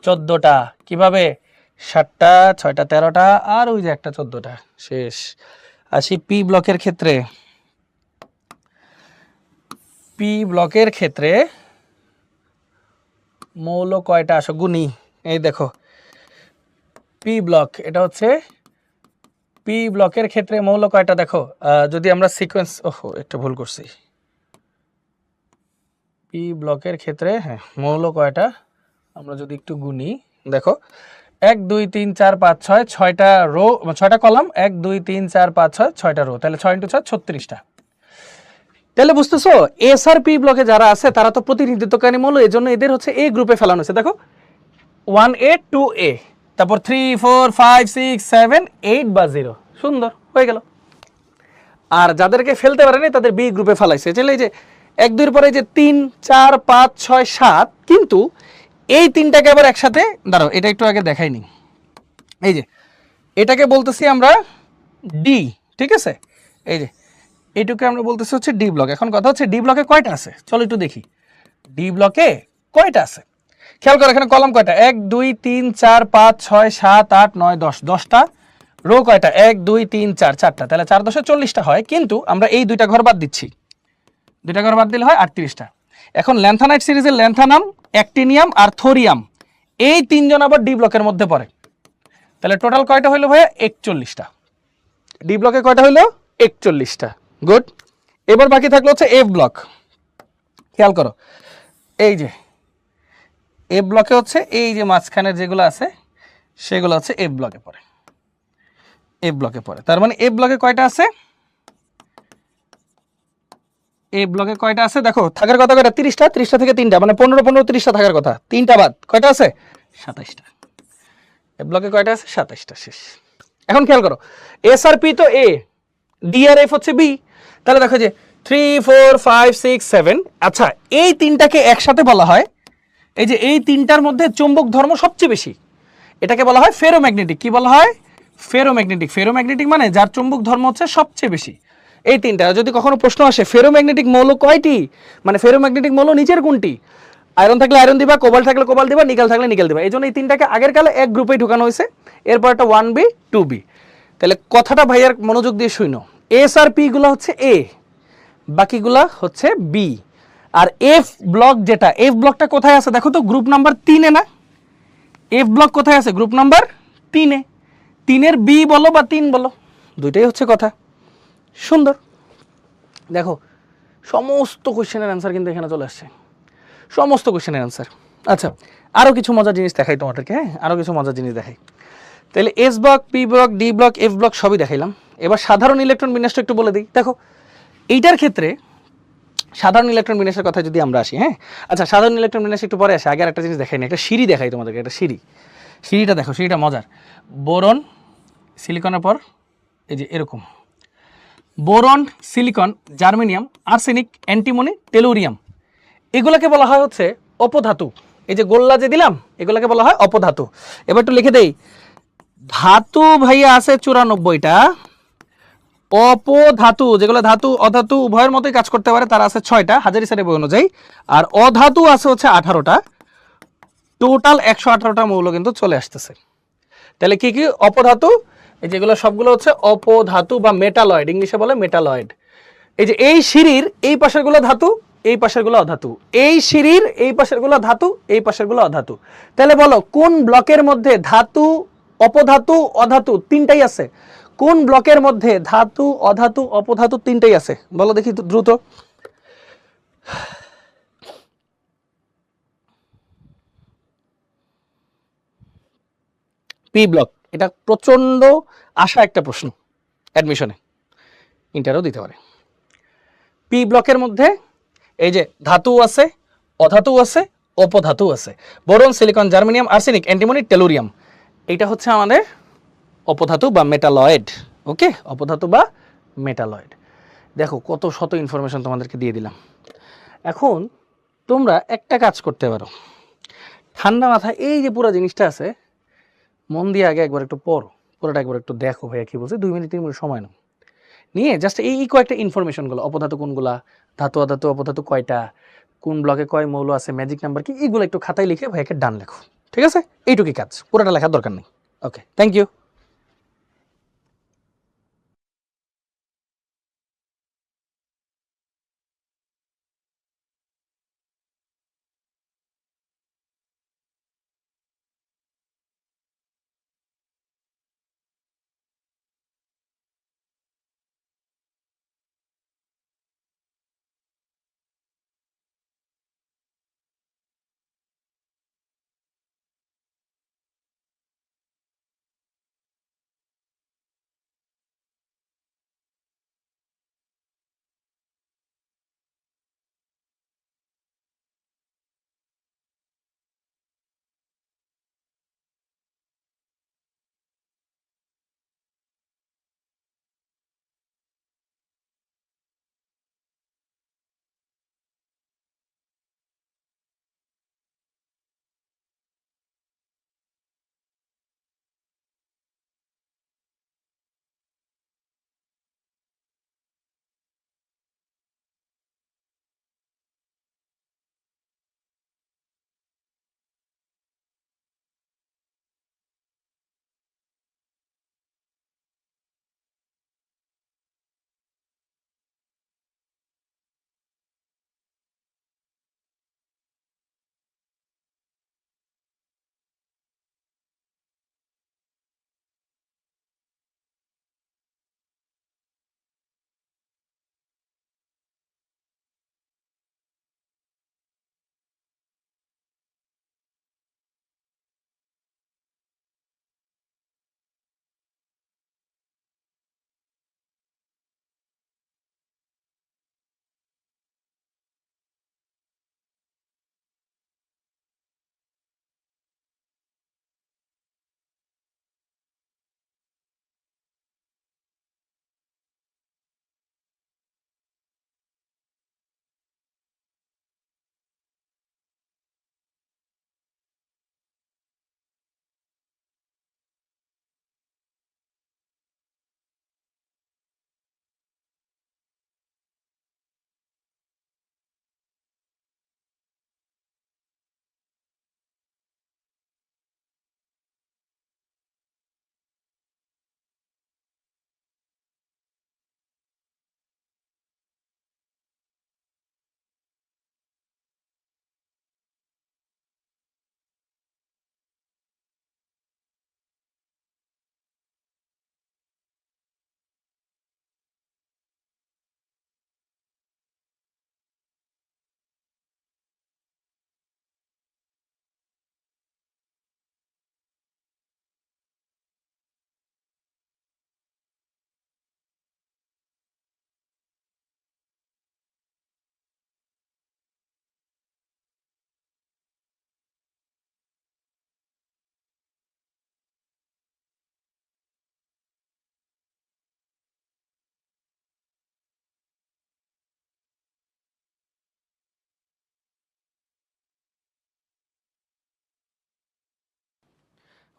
14টা। কিভাবে? 7টা, 6টা, 13টা, আর ওই যে একটা 14টা। শেষ। আসি পি ব্লকের ক্ষেত্রে। পি ব্লকের ক্ষেত্রে মৌল কয়টা? আসো গুনি। এই দেখো পি ব্লক, এটা হচ্ছে পি ব্লকের ক্ষেত্রে মৌল কয়টা দেখো। যদি আমরা সিকোয়েন্স, ওহো একটু ভুল করছি, পি ব্লকের ক্ষেত্রে হ্যাঁ মৌল কয়টা আমরা যদি একটু গুনি, দেখো 1 2 3 4 5 6, 6টা রো, 6টা কলাম, 1 2 3 4 5 6, 6টা রো, তাহলে 6 × 6 36টা। তাহলে বুঝতেছো এস আর পি ব্লকে যারা আছে তারা তো প্রতিনিধিত্বকারী মৌল, এজন্য এদের হচ্ছে এ গ্রুপে ফেলানো হয়েছে। দেখো 1A 2A, তারপর 3 4 5 6 7 8 বা 0, সুন্দর হয়ে গেল। আর যাদেরকে ফেলতে পারেনি তাদের বি গ্রুপে ফেলাইছে। তাহলে এই যে 1 2 এর পরে যে 3 4 5 6 7, কিন্তু এই তিনটাকে আবার একসাথে, দাঁড়াও এটা একটু আগে দেখাইনি, এই যে এটাকে বলতেছি আমরা ডি। ঠিক আছে, এই যে এইটুকু আমরা বলতেছি হচ্ছে ডি ব্লক। এখন কথা হচ্ছে ডি ব্লকে কয়টা আছে, চলো একটু দেখি ডি ব্লকে কয়টা আছে। খেয়াল করো এখানে কলাম কয়টা, 1 2 3 4 5 6 7 8 9 10, 10টা। রো কয়টা, 1 2 3 4, 4টা, তাহলে 4 10 40টা হয়। কিন্তু আমরা এই দুইটা ঘর বাদ দিচ্ছি, দুইটা ঘর বাদ দিলে হয় 38টা। এখন ল্যান্থানাইট সিরিজের ল্যান্থানাম, অ্যাক্টিনিয়াম আর থোরিয়াম, এই তিনজন আবার ডি ব্লকের মধ্যে পড়ে। তাহলে টোটাল কয়টা হইলো ভাইয়া? 41টা। ডি ব্লকে কয়টা হইলো? 41টা। গুড। এবার বাকি থাকলো হচ্ছে এফ ব্লক। খেয়াল করো এই যে এফ ব্লকে হচ্ছে এই যে মাঝখানের যেগুলো আছে সেগুলো হচ্ছে এফ ব্লকে পড়ে, এফ ব্লকে পড়ে। তার মানে এফ ব্লকে কয়টা আছে? এফ ব্লকে কয়টা আছে দেখো, থাকার কথা কয়টা? 30টা, 30টা থেকে 3টা, মানে 15 15 30টা থাকার কথা, 3টা বাদ, কয়টা আছে? 27টা। এফ ব্লকে কয়টা আছে? 27টা। শেষ। এখন খেয়াল করো এস আর পি তো এ, ডি আর এফ হচ্ছে বি। তাহলে দেখো যে 3 4 5 6 7, আচ্ছা এই তিনটাকে একসাথে বলা হয়, এই যে এই তিনটার মধ্যে চৌম্বক ধর্ম সবচেয়ে বেশি, এটাকে বলা হয় ফেরোম্যাগনেটিক। কি বলা হয়? ফেরোম্যাগনেটিক। ফেরোম্যাগনেটিক মানে যার চৌম্বক ধর্ম হচ্ছে সবচেয়ে বেশি। এই তিনটা যদি কখনো প্রশ্ন আসে ফেরোম্যাগনেটিক মৌল কয়টি, মানে ফেরোম্যাগনেটিক মৌল নিচের কোনটি, আয়রন থাকলে আয়রন দিবা, কোবাল্ট থাকলে কোবাল্ট দিবা, নিকেল থাকলে নিকেল দিবা। এই জন্য এই তিনটাকে আগের কালে এক গ্রুপেই ঢুকানো হয়েছে, এরপর একটা 1B 2B। তাহলে কথাটা ভাইয়ার মনোযোগ দিয়ে শুনো, এস আর পি গুলো হচ্ছে এ, বাকিগুলা হচ্ছে বি। আর এফ ব্লক যেটা, এফ ব্লকটা কোথায় আছে দেখো তো, গ্রুপ নাম্বার 3-এ না? এফ ব্লক কোথায় আছে? গ্রুপ নাম্বার 3-এ। 3-এর বি বলো বা 3 বলো, দুইটাই হচ্ছে কথা। সুন্দর। দেখো সমস্ত কোশ্চেনের অ্যান্সার কিন্তু এখানে চলে আসছে, সমস্ত কোশ্চেনের অ্যান্সার। আচ্ছা আরও কিছু মজার জিনিস দেখাই তোমাদেরকে, হ্যাঁ আরও কিছু মজার জিনিস দেখাই। তাহলে S block, P block, D block, F block সবই দেখাইলাম। এবার সাধারণ ইলেকট্রন বিন্যাসটা একটু বলে দিই। দেখো এইটার ক্ষেত্রে সাধারণ ইলেকট্রন বিন্যাসের কথা যদি আমরা আসি, হ্যাঁ আচ্ছা সাধারণ ইলেকট্রন বিন্যাস একটু পরে আসে, আগে একটা জিনিস দেখাই না, একটা সিঁড়ি দেখাই তোমাদেরকে, একটা সিঁড়ি। সিঁড়িটা দেখো, সিঁড়িটা মজার। বোরন সিলিকনের পর এই যে এরকম, boron, silicon, germanium, arsenic, antimony, tellurium, এগুলোকে বলা হয় হচ্ছে অপধাতু। এই যে গোল্লা যে দিলাম এগুলাকে বলা হয় অপধাতু। এবার একটু লিখে দেই, ধাতু ভাইয়া আছে 94টা, অপধাতু যেগুলো ধাতু অধাতু উভয়ের মতোই কাজ করতে পারে তারা আছে 6টা হাজারি স্যারের বই অনুযায়ী, আর অধাতু আছে হচ্ছে 18টা। টোটাল 118টা মৌল কিন্তু চলে আসতেছে। তাহলে কি কি অপধাতু, এই যেগুলো সবগুলো হচ্ছে অপধাতু বা মেটালয়েড, ইংলিশে বলে মেটালয়েড। এই যে এই সিঁড়ির এই পাশের গুলো ধাতু, এই পাশের গুলো অধাতু, এই সিঁড়ির এই পাশের গুলো ধাতু, এই পাশের গুলো অধাতু। তাহলে বলো কোন ব্লকের মধ্যে ধাতু অপধাতু অধাতু তিনটাই আছে? কোন ব্লকের মধ্যে ধাতু অধাতু অপধাতু তিনটাই আছে বলো দেখি দ্রুত। পি ব্লক, এটা প্রচন্ড আশা একটা প্রশ্ন অ্যাডমিশনে, ইন্টারও দিতে পারে। পি ব্লকের মধ্যে এই যে ধাতু আছে, অধাতু আছে, অপধাতু আছে, boron, silicon, germanium, arsenic, antimony, tellurium. এইটা হচ্ছে আমাদের অপধাতু বা মেটালয়েড। ওকে, অপধাতু বা মেটালয়েড। দেখো কত শত ইনফরমেশন তোমাদেরকে দিয়ে দিলাম। এখন তোমরা একটা কাজ করতে পারো, ঠান্ডা মাথায় এই যে পুরো জিনিসটা আছে মন দিয়ে আগে একবার একটু পড়ো, পুরোটা একবার একটু দেখো ভাইয়া কি বলছে, 2 মিনিট 3 মিনিট সময় নাও, নিয়ে জাস্ট এই কয়েকটা ইনফরমেশনগুলো, অপধাতু কোনগুলা, ধাতু অধাতু অপধাতু কয়টা, কোন ব্লকে কয় মৌল আছে, ম্যাজিক নাম্বার কি, এইগুলো একটু খাতায় লিখে ভাইয়াকে ডান লেখো। ঠিক আছে, এইটুকুই কাজ, পুরোটা লেখার দরকার নেই। Okay, thank you.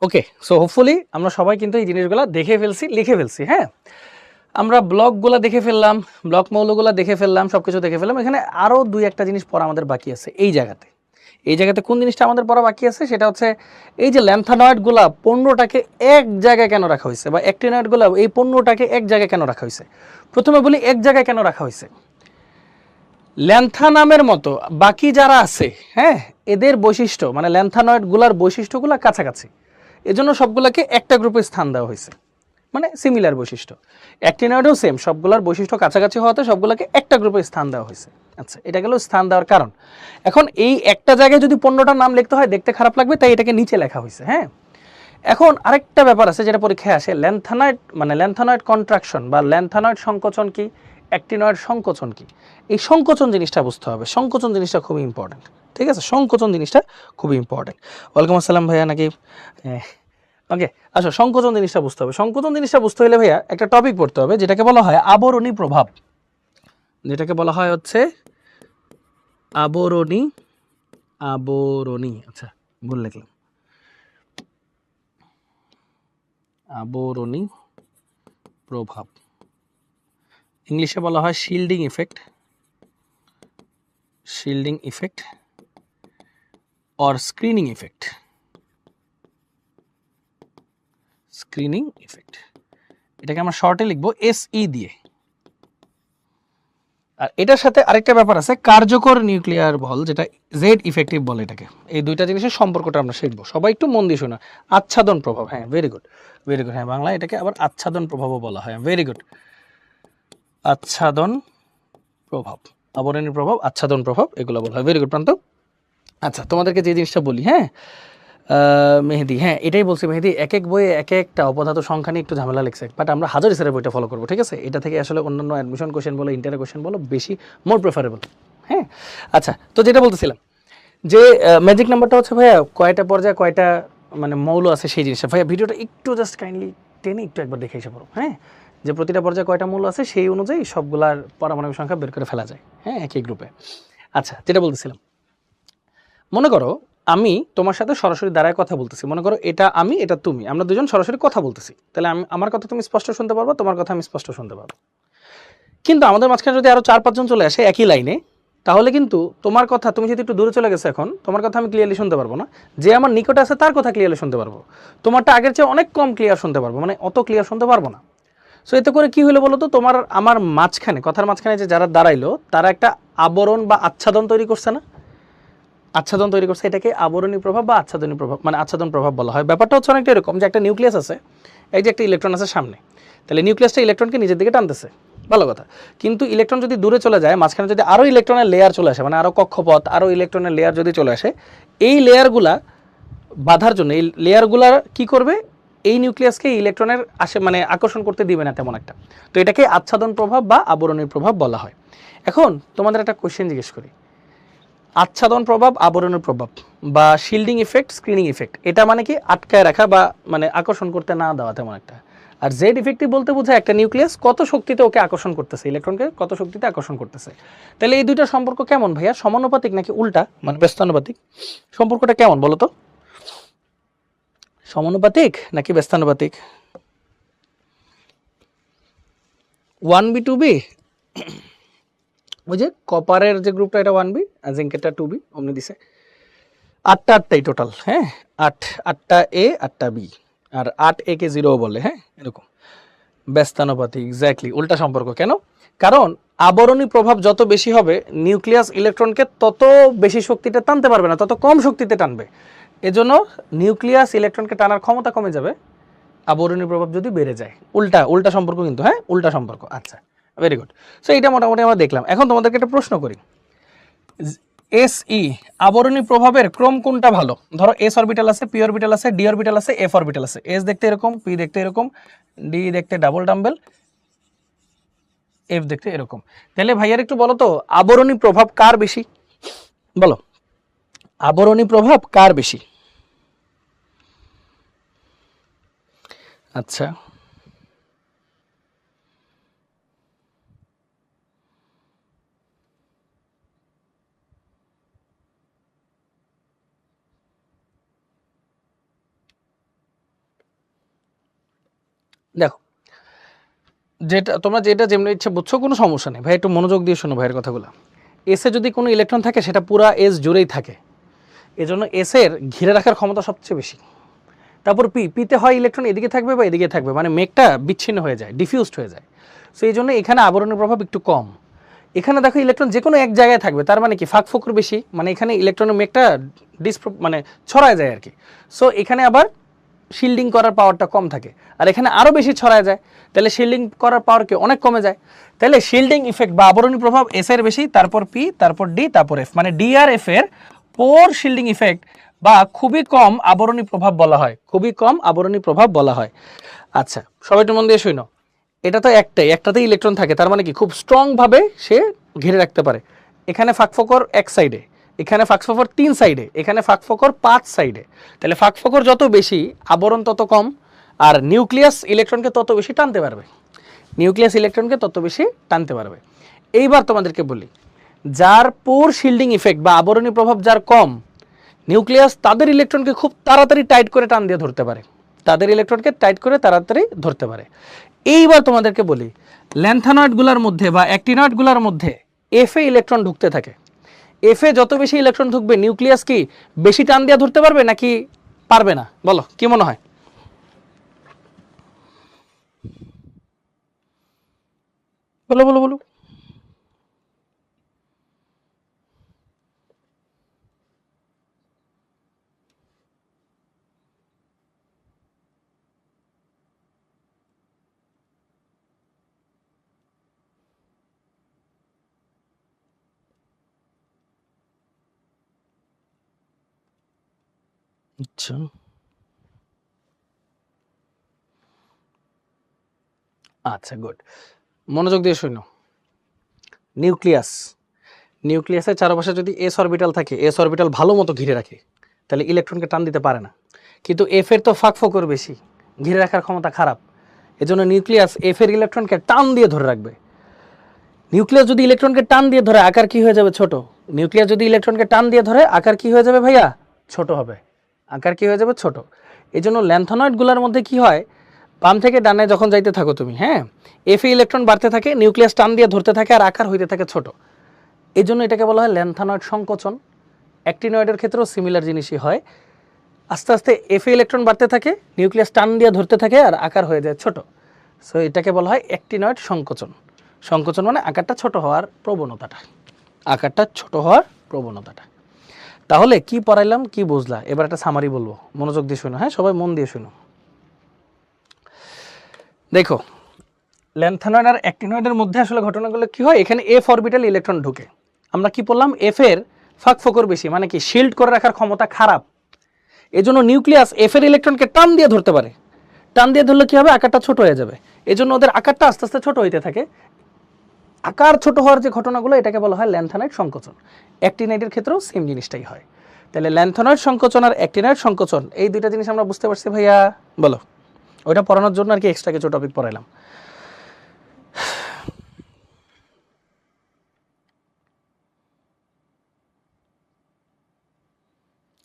Okay, so hopefully আমরা সবাই কিন্তু এই জিনিসগুলো দেখে ফেলছি, লিখে ফেলছি। হ্যাঁ, আমরা ব্লকগুলো দেখে ফেললাম, ব্লক মৌলগুলো দেখে ফেললাম, সব কিছু দেখে ফেললাম। এখানে আরও দুই একটা জিনিস পড়া আমাদের বাকি আছে এই জায়গাতে। এই জায়গাতে কোন জিনিসটা আমাদের পড়া বাকি আছে সেটা হচ্ছে এই যে ল্যান্থানয়েডগুলা 15টাকে এক জায়গায় কেন রাখা হয়েছে, বা অ্যাক্টিনয়েডগুলা এই 15টাকে এক জায়গায় কেন রাখা হয়েছে। প্রথমে বলি এক জায়গায় কেন রাখা হয়েছে। ল্যান্থানামের মতো বাকি যারা আছে, হ্যাঁ, এদের বৈশিষ্ট্য মানে ল্যান্থানয়েডগুলার বৈশিষ্ট্যগুলো কাছাকাছি, এজন্য সবগুলোকে একটা গ্রুপে স্থান দেওয়া হয়েছে, মানে সিমিলার বৈশিষ্ট্য। অ্যাক্টিনয়েডও সেম, সবগুলোর বৈশিষ্ট্য কাছাকাছি হওয়াতে সবগুলোকে একটা গ্রুপে স্থান দেওয়া হয়েছে। আচ্ছা, এটা গেল স্থান দেওয়ার কারণ। এখন এই একটা জায়গায় যদি 15টার নাম লিখতে হয় দেখতে খারাপ লাগবে, তাই এটাকে নিচে লেখা হয়েছে। হ্যাঁ, এখন আরেকটা ব্যাপার আছে যেটা পরীক্ষায় আসে, ল্যান্থানয়েড মানে ল্যান্থানয়েড কন্ট্রাকশন বা ল্যান্থানয়েড সংকোচন কি, অ্যাক্টিনয়েড সংকোচন কি। এই সংকোচন জিনিসটা বুঝতে হবে, সংকোচন জিনিসটা খুবই ইম্পর্টেন্ট। ঠিক আছে, সংকোচন জিনিসটা খুবই ইম্পর্টেন্ট। ওয়েলকাম আসসালাম ভাইয়া নাকি। ওকে, আচ্ছা, সংকোচন জিনিসটা বুঝতে হবে। সংকোচন জিনিসটা বুঝতে হলে ভাইয়া একটা টপিক পড়তে হবে যেটাকে বলা হয় আবরণী প্রভাব, যেটাকে বলা হয় হচ্ছে আবরণী। আবরণী, আচ্ছা ভুল লিখলাম, আবরণী প্রভাব। ইংলিশে বলা হয় shielding effect, shielding effect or screening effect, screening effect. এটাকে আমরা শর্টে লিখবো SE দিয়ে। আর এটার সাথে আরেকটা ব্যাপার আছে, কার্যকর নিউক্লিয়ার বল, যেটা জেড ইফেক্টিভ বলে এটাকে। এই দুইটা জিনিসের সম্পর্কটা আমরা শিখবো, সবাই একটু মন দিয়ে শোনা। আচ্ছাদন প্রভাব, হ্যাঁ ভেরি গুড, ভেরি গুড। হ্যাঁ, বাংলা এটাকে আবার আচ্ছাদন প্রভাবও বলা হয়, ভেরি গুড। আচ্ছাদন প্রভাব, আবরণী প্রভাব, আচ্ছাদন প্রভাব, এগুলো বলা হয়, ভেরি গুড প্রান্ত। আচ্ছা, তোমাদেরকে যে জিনিসটা বলি, হ্যাঁ, মেহেদি, হ্যাঁ এটাই বলছি মেহেদি, এক এক বইয়ে এক একটা অপধাত সংখ্যা নিয়ে একটু ঝামেলা লিখছে, বাট আমরা হাজারি স্যারের বইটা ফলো করবো, ঠিক আছে। এটা থেকে আসলে অন্যান্য অ্যাডমিশন কোশ্চেন বলো, ইন্টার কোশ্চেন বলো, বেশি মোর প্রেফারেবল। হ্যাঁ, আচ্ছা, তো যেটা বলতেছিলাম যে ম্যাজিক নাম্বারটা হচ্ছে ভাইয়া কয়টা পর্যায়ে কয়টা মানে মৌল আছে সেই জিনিসটা। ভাইয়া ভিডিওটা একটু জাস্ট কাইন্ডলি টেনে একটু একবার দেখে এসে পড়ো, হ্যাঁ, যে প্রতিটা পর্যায়ে কয়টা মৌল আছে সেই অনুযায়ী সবগুলার পারমাণবিক সংখ্যা বের করে ফেলা যায়, হ্যাঁ, একই গ্রুপে। আচ্ছা, যেটা বলতেছিলাম, মনে করো আমি তোমার সাথে সরাসরি দাঁড়ায় কথা বলতেছি, মনে করো এটা আমি এটা তুমি, আমরা দুজন সরাসরি কথা বলতেছি, তাহলে আমি আমার কথা তুমি স্পষ্ট শুনতে পারবো, তোমার কথা আমি স্পষ্ট শুনতে পারবো। কিন্তু আমাদের মাঝখানে যদি আরো 4-5 জন চলে আসে একই লাইনে, তাহলে কিন্তু তোমার কথা, তুমি যদি একটু দূরে চলে গেছে এখন, তোমার কথা আমি ক্লিয়ারলি শুনতে পারবো না। যে আমার নিকটে আছে তার কথা ক্লিয়ারলি শুনতে পারবো, তোমারটা আগের চেয়ে অনেক কম ক্লিয়ার শুনতে পারবো, মানে অত ক্লিয়ার শুনতে পারবো না। সো এতে করে কি হলো বলো তো, তোমার আমার মাঝখানে, কথার মাঝখানে যে যারা দাঁড়াইলো তারা একটা আবরণ বা আচ্ছাদন তৈরি করছে না, আচ্ছাদন তৈরি করছে, এটাকে আবরণী প্রভাব বা আচ্ছাদনী প্রভাব মানে আচ্ছাদন প্রভাব বলা হয়। ব্যাপারটা হচ্ছে অনেকটা এরকম যে একটা নিউক্লিয়াস আছে, এই যে একটা ইলেকট্রন আছে সামনে, তাহলে নিউক্লিয়াসটা ইলেকট্রনকে নিজের দিকে টানতেছে, ভালো কথা। কিন্তু ইলেকট্রন যদি দূরে চলে যায়, মাঝখানে যদি আরও ইলেকট্রনের লেয়ার চলে আসে, মানে আরও কক্ষপথ, আরও ইলেকট্রনের লেয়ার যদি চলে আসে, এই লেয়ারগুলা বাধার জন্য, এই লেয়ারগুলা কি করবে, এই নিউক্লিয়াসকে ইলেকট্রনের মানে আকর্ষণ করতে দিবে না তেমন একটা। তো এটাকে আচ্ছাদন প্রভাব বা আবরণীর প্রভাব বলা হয়। এখন তোমাদের একটা কোশ্চেন জিজ্ঞেস করি, আচ্ছাদন প্রভাব, আবরণের প্রভাব বা শিল্ডিং ইফেক্ট, স্ক্রিনিং ইফেক্ট, এটা মানে কি আটকায় রাখা বা মানে আকর্ষণ করতে না দেওয়া তেমন একটা। আর জেড ইফেক্টিভ বলতে বোঝায় একটা নিউক্লিয়াস কত শক্তিতে ওকে আকর্ষণ করতেছে, ইলেকট্রনকে কত শক্তিতে আকর্ষণ করতেছে। তাহলে এই দুইটা সম্পর্ক কেমন ভাইয়া, সমানুপাতিক নাকি উল্টা মানে ব্যস্তানুপাতিক? সম্পর্কটা কেমন বলো তো, সমানুপাতিক নাকি ব্যস্তানুপাতিক? 1b 2b, ওই যে কপারের যে গ্রুপটা এটা 1b, জিঙ্কেরটা 2b, অমনি দিছে। আটটাই টোটাল, হ্যাঁ, আটটা এ, আটটা বি, আর 8 একে 0 বলে, হ্যাঁ, এরকম ব্যস্তানুপাতিক, এক্স্যাক্টলি উল্টা সম্পর্ক। কেন? কারণ আবরণী প্রভাব যত বেশি হবে, নিউক্লিয়াস ইলেকট্রনকে তত বেশি শক্তিতে টানতে পারবে না, তত কম শক্তিতে টানবে। এজন্য নিউক্লিয়াস ইলেকট্রনকে টানার ক্ষমতা কমে যাবে আবরণী প্রভাব যদি বেড়ে যায়। উল্টা উল্টা সম্পর্ক কিন্তু, হ্যাঁ, উল্টা সম্পর্ক। আচ্ছা, ভেরি গুড। সো এটা মোটামুটি আমরা দেখলাম। এখন তোমাদেরকে একটা প্রশ্ন করি, SE আবরণী প্রভাবের ক্রম কোনটা ভালো? ধরো এস অরবিটাল আছে, পি অরবিটাল আছে, ডি অরবিটাল আছে, এফ অরবিটাল আছে। এস দেখতে এরকম, পি দেখতে এরকম, ডি দেখতে ডাবল ডাম্বেল, এফ দেখতে এরকম। তাহলে ভাইয়ার একটু বলো তো, আবরণী প্রভাব কার বেশি? বলো, আবরণী প্রভাব কার বেশি? আচ্ছা, যেটা তোমরা যেটা যেমনি ইচ্ছে বুঝছো কোনো সমস্যা নেই ভাই, একটু মনোযোগ দিয়ে শোনো ভাইয়ের কথাগুলো। এসে যদি কোনো ইলেকট্রন থাকে সেটা পুরা এস জুড়েই থাকে, এজন্য এসের ঘিরে রাখার ক্ষমতা সবচেয়ে বেশি। তারপর পিতে হয় ইলেকট্রন এদিকে থাকবে বা এদিকে থাকবে, মানে মেঘটা বিচ্ছিন্ন হয়ে যায়, ডিফিউজড হয়ে যায়। সো এই জন্য এখানে আবরণের প্রভাব একটু কম। এখানে দেখো ইলেকট্রন যে কোনো এক জায়গায় থাকবে, তার মানে কি ফাঁক ফোকর বেশি, মানে এখানে ইলেকট্রনের মেঘটা মানে ছড়ায় যায় আর কি। সো এখানে আবার শিল্ডিং করার পাওয়ারটা কম থাকে, আর এখানে আরও বেশি ছড়ায় যায়, তাহলে শিল্ডিং করার পাওয়ার কি অনেক কমে যায়। তাহলে শিল্ডিং ইফেক্ট বা আবরণী প্রভাব এস এর বেশি, তারপর পি, তারপর ডি, তারপর এফ, মানে ডি আর এফ এর পোর শিল্ডিং ইফেক্ট বা খুবই কম আবরণী প্রভাব বলা হয়, খুবই কম আবরণী প্রভাব বলা হয়। আচ্ছা সবাই একটু মন দিয়ে শুনো, এটা তো একটাতেই ইলেকট্রন থাকে, তার মানে কি খুব স্ট্রং ভাবে সে ঘিরে রাখতে পারে। এখানে ফাঁক ফোকর এক সাইডে, এখানে ফাঁক ফোকর 3 সাইডে, এখানে ফাঁক ফোকর 5 সাইডে। তাহলে ফাঁক ফোকর যত বেশি আবরণ তত কম, আর নিউক্লিয়াস ইলেকট্রনকে তত বেশি টানতে পারবে, নিউক্লিয়াস ইলেকট্রনকে তত বেশি টানতে পারবে। এইবার তোমাদেরকে বলি, যার পোর শিল্ডিং ইফেক্ট বা আবরণী প্রভাব যার কম, নিউক্লিয়াস তাদের ইলেকট্রনকে খুব তাড়াতাড়ি টাইট করে টান দিয়ে ধরতে পারে, তাদের ইলেকট্রনকে টাইট করে তাড়াতাড়ি ধরতে পারে। এইবার তোমাদেরকে বলি, ল্যান্থানয়েডগুলোর মধ্যে বা অ্যাক্টিনয়েডগুলোর মধ্যে এফে ইলেকট্রন ঢুকতে থাকে, এফে যত বেশি ইলেকট্রন ঢুকবে নিউক্লিয়াস কি বেশি টান দিয়ে ধরতে পারবে নাকি পারবে না? বলো কি মনে হয়? বলো বলো বলো। আচ্ছা আচ্ছা গুড, মনোযোগ দিয়ে শুনো। নিউক্লিয়াস, নিউক্লিয়াসের চারপাশে যদি এস অরবিটাল থাকে, এস অরবিটাল ভালো মতো ঘিরে রাখে, তাহলে ইলেকট্রনকে টান দিতে পারে না। কিন্তু এফ এর তো ফাঁক ফোকর বেশি, ঘিরে রাখার ক্ষমতা খারাপ, এজন্য নিউক্লিয়াস এফ এর ইলেকট্রনকে টান দিয়ে ধরে রাখবে। নিউক্লিয়াস যদি ইলেকট্রনকে টান দিয়ে ধরে আকার কি হয়ে যাবে? ছোট। নিউক্লিয়াস যদি ইলেকট্রনকে টান দিয়ে ধরে আকার কি হয়ে যাবে ভাইয়া? ছোট হবে, আকার কি হয়ে যাবে? ছোট। এই জন্য ল্যান্থনয়েডগুলোর মধ্যে কি হয়, বাম থেকে ডানে যখন যাইতে থাকো তুমি, হ্যাঁ, এফ এ ইলেকট্রন বাড়তে থাকে, নিউক্লিয়াস টান দিয়ে ধরতে থাকে আর আকার হইতে থাকে ছোট। এই জন্য এটাকে বলা হয় ল্যান্থানয়েড সংকোচন। অ্যাক্টিনয়েডের ক্ষেত্রেও সিমিলার জিনিসই হয়, আস্তে আস্তে এফ এ ইলেকট্রন বাড়তে থাকে, নিউক্লিয়াস টান দিয়ে ধরতে থাকে আর আকার হয়ে যায় ছোট। সো এটাকে বলা হয় অ্যাক্টিনয়েড সংকোচন। সংকোচন মানে আকারটা ছোট হওয়ার প্রবণতাটা, আকারটা ছোট হওয়ার প্রবণতাটা। তাহলে কি পড়াইলাম, কি বুঝলা? এবার একটা সামারি বলবো, মনোযোগ দিয়ে শুনো, হ্যাঁ সবাই মন দিয়ে শুনো। দেখো ল্যান্থানয়েড আর অ্যাক্টিনয়েডের মধ্যে আসলে ঘটনাগুলো কি হয়, এখানে এফ অরবিটাল ইলেকট্রন ঢুকে, আমরা কি বললাম, এফ এর ফাঁক ফোকর বেশি, মানে কি শিল্ড করে রাখার ক্ষমতা খারাপ। এজন্য নিউক্লিয়াস এফ এর ইলেকট্রনকে টান দিয়ে ধরতে পারে, টান দিয়ে ধরলে কি হবে, আকারটা ছোট হয়ে যাবে। এজন্য ওদের আকারটা আস্তে আস্তে ছোট হইতে থাকে। আকার ছোট হওয়ার যে ঘটনাগুলো, এটাকে বলা হয় ল্যান্থানয়েড সংকোচন। অ্যাক্টিনাইডের ক্ষেত্রেও সেম জিনিসটাই হয়। তাহলে ল্যান্থানয়েড সংকোচন আর অ্যাক্টিনাইড সংকোচন, এই দুইটা জিনিস আমরা বুঝতে পারছি ভাইয়া? বলো। ওইটা পড়ানোর জন্য আর কি এক্সট্রা কিছু টপিক পড়াইলাম।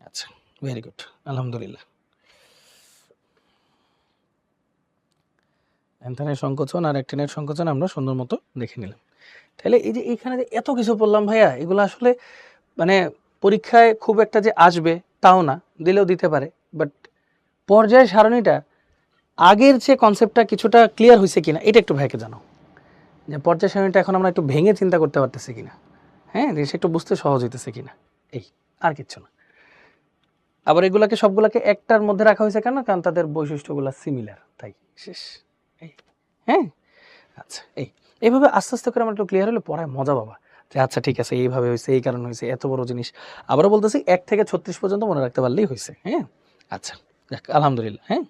আচ্ছা ভেরি গুড, আলহামদুলিল্লাহ। ল্যান্থানয়েড সংকোচন আর অ্যাক্টিনাইড সংকোচন আমরা সুন্দর মতো দেখে নিলাম। তাহলে এই যে এইখানে যে এত কিছু বললাম ভাইয়া, এগুলো আসলে মানে পরীক্ষায় খুব একটা যে আসবে তাও না, দিলেও দিতে পারে, বাট পর্যায় সারণীটা আগের যে কনসেপ্টটা কিছুটা ক্লিয়ার হয়েছে কিনা এটা একটু ভাইকে জানো, যে পর্যায় সারণীটা এখন আমরা একটু ভেঙে চিন্তা করতে পারতেছি কিনা, হ্যাঁ জিনিসটা একটু বুঝতে সহজ হইতেছে কিনা, এই আর কিচ্ছু না। আবার এগুলাকে সবগুলাকে একটার মধ্যে রাখা হয়েছে কেন, কারণ তাদের বৈশিষ্ট্যগুলো সিমিলার, তাই শেষ। এই হ্যাঁ আচ্ছা, এইভাবে আস্তে আস্তে করে আমরা একটু ক্লিয়ার হলে পড়ায় মজা পাবা, যে আচ্ছা ঠিক আছে এইভাবে হয়েছে, এই কারণে হয়েছে, এত বড় জিনিস। আবারও বলতেছি 1 থেকে 36 পর্যন্ত মনে রাখতে পারলেই হয়েছে, হ্যাঁ। আচ্ছা যাক আলহামদুলিল্লাহ, হ্যাঁ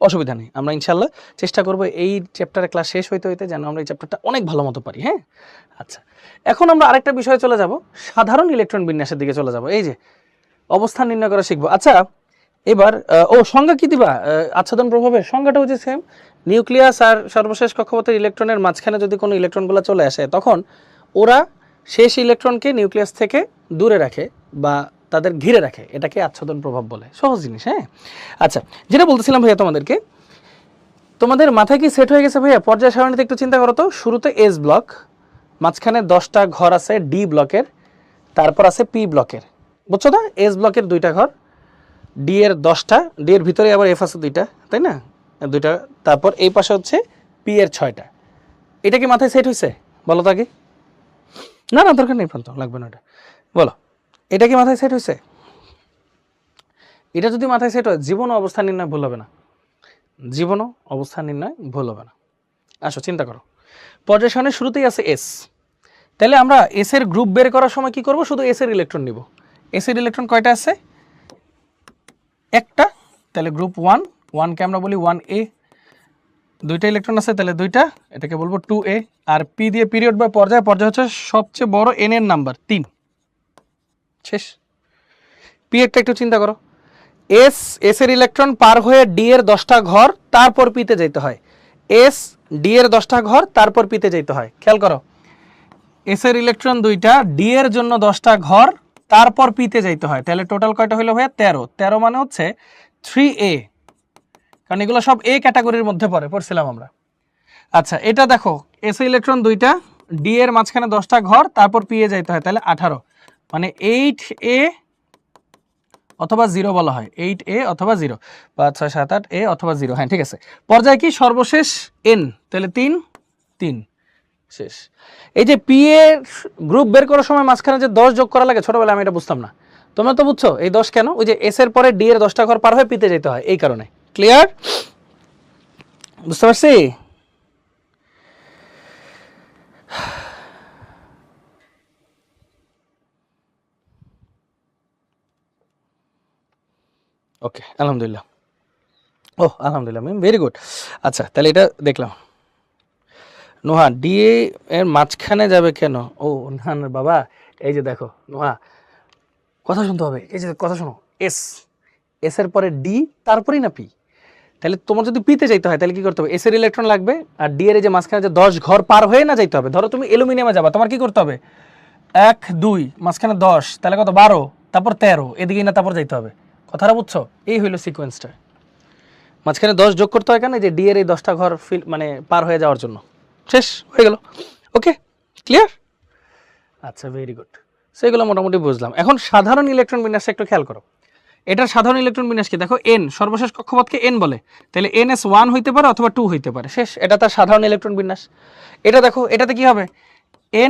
অসুবিধা নেই, আমরা ইনশাল্লাহ চেষ্টা করবো এই চ্যাপ্টারের ক্লাস শেষ হইতে হইতে যেন আমরা এই চ্যাপ্টারটা অনেক ভালো মতো পারি, হ্যাঁ। আচ্ছা এখন আমরা আরেকটা বিষয়ে চলে যাব, সাধারণ ইলেকট্রন বিন্যাসের দিকে চলে যাব, এই যে অবস্থান নির্ণয় করা শিখবো। আচ্ছা এবার সংজ্ঞা কি দিবা? আচ্ছাদন প্রভাবের সংজ্ঞাটা হচ্ছে সেম, নিউক্লিয়াস আর সর্বশেষ কক্ষপথের ইলেকট্রনের মাঝখানে যদি কোনো ইলেকট্রনগুলো চলে আসে, তখন ওরা শেষ ইলেকট্রনকে নিউক্লিয়াস থেকে দূরে রাখে বা তাদের ঘিরে রাখে, এটাকে আচ্ছাদন প্রভাব বলে। সহজ জিনিস, হ্যাঁ। আচ্ছা যেটা বলতেছিলাম ভাইয়া তোমাদেরকে, তোমাদের মাথায় কি সেট হয়ে গেছে ভাইয়া? পর্যায় সারণীতে একটু চিন্তা করো তো। শুরুতে এস ব্লক, মাঝখানে 10টা ঘর আছে ডি ব্লকের, তারপর আছে পি ব্লকের, বুঝছো না? এস ব্লকের 2টা ঘর, ডি এর 10টা, ডি এর ভিতরে আবার এফ আছে 2টা, তাই না? 2টা, তারপর এই পাশে হচ্ছে পি এর 6টা। এটা কি মাথায় সেট হয়েছে বলো তো আগে? না না দরকার নেই, প্রান্ত লাগবে না, এটা বলো, এটা কি মাথায় সেট হয়েছে? এটা যদি মাথায় সেট হয়, জীবনও অবস্থান নির্ণয় ভুল হবে না, জীবনও অবস্থান নির্ণয় ভুল হবে না। আসো চিন্তা করো, পর্যায় সারণীর শুরুতেই আছে এস, তাহলে আমরা এস এর গ্রুপ বের করার সময় কি করব? শুধু এস এর ইলেকট্রন নিব। এস এর ইলেকট্রন কয়টা আছে? একটা, তাহলে গ্রুপ 1 কে আমরা বলি 1A। 2টা ইলেকট্রন আছে, তাহলে 2টা, এটাকে বলবো 2A। আর পি দিয়ে পিরিয়ড বা পর্যায়, পর্যায় হচ্ছে সবচেয়ে বড় এন এর নাম্বার 3, শেষ। পি একটা একটু চিন্তা করো, এস এর ইলেকট্রন পার হয়ে ডি এর 10টা ঘর, তারপর পিতে যেতে হয়। এস ডি এর 10টা ঘর, তারপর পিতে যেতে হয়। খেয়াল করো, এস এর ইলেকট্রন 2টা, ডি এর জন্য 10টা ঘর, তারপর পিতে যাইতে হয়। তাহলে টোটাল কয়টা হলো ভাইয়া? 13। 13 মানে হচ্ছে 3A, কারণ এগুলো সব এ ক্যাটাগরির মধ্যে পড়ছিলাম আমরা। আচ্ছা এটা দেখো, এস এর ইলেকট্রন 2টা, ডি এর মাঝখানে 10টা ঘর, তারপর পি এ যাইতে হয়, তাহলে 18, মানে 8A অথবা 0 বলা হয়, 8A অথবা 0, 5 6 7 8 A অথবা 0। হ্যাঁ ঠিক আছে। পর্যায় কি? সর্বশেষ এন, তাহলে 3 শেষ। এই যে পি এর গ্রুপ বের করার সময় মাঝখানে যে 10 যোগ করা লাগে, ছোটবেলায় আমি এটা বুঝতাম না, তোমরা তো বুঝছো এই 10 কেন? ওই যে এস এর পরে ডি এর 10টা ঘর পার হয়ে পিতে যেতে হয়, এই কারণে। ক্লিয়ার? বুঝতে পারছি? ওকে আলহামদুলিল্লাহ। ও আলহামদুলিল্লাহ, ভেরি গুড। আচ্ছা তাহলে এটা দেখলাম। নোহা ডি এর মাঝখানে যাবে কেন? ও না না বাবা, এই যে দেখো নোহা, কথা শুনতে হবে, এই যে কথা শোনো, এস এস এর পরে ডি, তারপরেই না পি। তাহলে তোমার যদি পিতে যাইতে হয়, তাহলে কি করতে হবে? এস এর ইলেকট্রন লাগবে, আর ডি এর যে মাঝখানে যে 10 ঘর পার হয়ে না যাইতে হবে। ধরো তুমি অ্যালুমিনিয়ামে যাবা, তোমার কি করতে হবে? 1 2 মাঝখানে 10, তাহলে কত? 12, তারপর 13, এদিকেই না তারপর যাইতে হবে। কথাটা বুঝছো? এই হইলো সিকোয়েন্সটা। মাঝখানে 10 যোগ করতে হয় কেন? যে ডি এর এই 10টা ঘর মানে পার হয়ে যাওয়ার জন্য। শেষ হয়ে গেল। Okay clear? আচ্ছা ভেরি গুড। সো এগুলো মোটামুটি বুঝলাম। এখন সাধারণ ইলেকট্রন বিন্যাসে একটু খেয়াল করো। এটার সাধারণ ইলেকট্রন বিন্যাস কি? দেখো এন, সর্বশেষ কক্ষপথকে এন বলে, তাহলে NS1 হইতে পারে অথবা 2 হইতে পারে, শেষ। এটা তার সাধারণ ইলেকট্রন বিন্যাস। এটা দেখো, এটাতে কি হবে?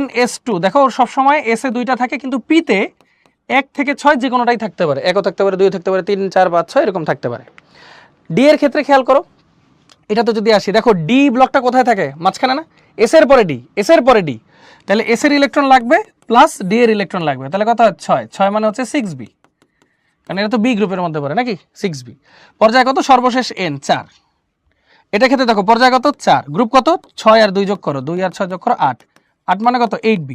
NS2। দেখো ওর সবসময় এস এ 2টা থাকে, কিন্তু পিতে 1 থেকে 6 যে কোনোটাই থাকতে পারে, 1ও থাকতে পারে, 2ও থাকতে পারে, 3 4 5 6 এরকম থাকতে পারে। ডি এর ক্ষেত্রে খেয়াল করো, এটা তো যদি আসি, দেখো ডি ব্লকটা কোথায় থাকে? মাঝখানে না? এস এর পরে ডি, এস এর পরে ডি, তাহলে এস এর ইলেকট্রন লাগবে প্লাস ডি এর ইলেকট্রন লাগবে, তাহলে কত হয়? 6। 6 মানে হচ্ছে 6B, কারণ এটা তো বি গ্রুপের মধ্যে পড়ে নাকি? 6B। পর্যায় কত? সর্বশেষ এন 4। এটা ক্ষেত্রে দেখো পর্যায় কত? 4, গ্রুপ কত? 6 আর 2 যোগ করো, 2 আর 6 যোগ করো 8, 8 মানে কত? 8B,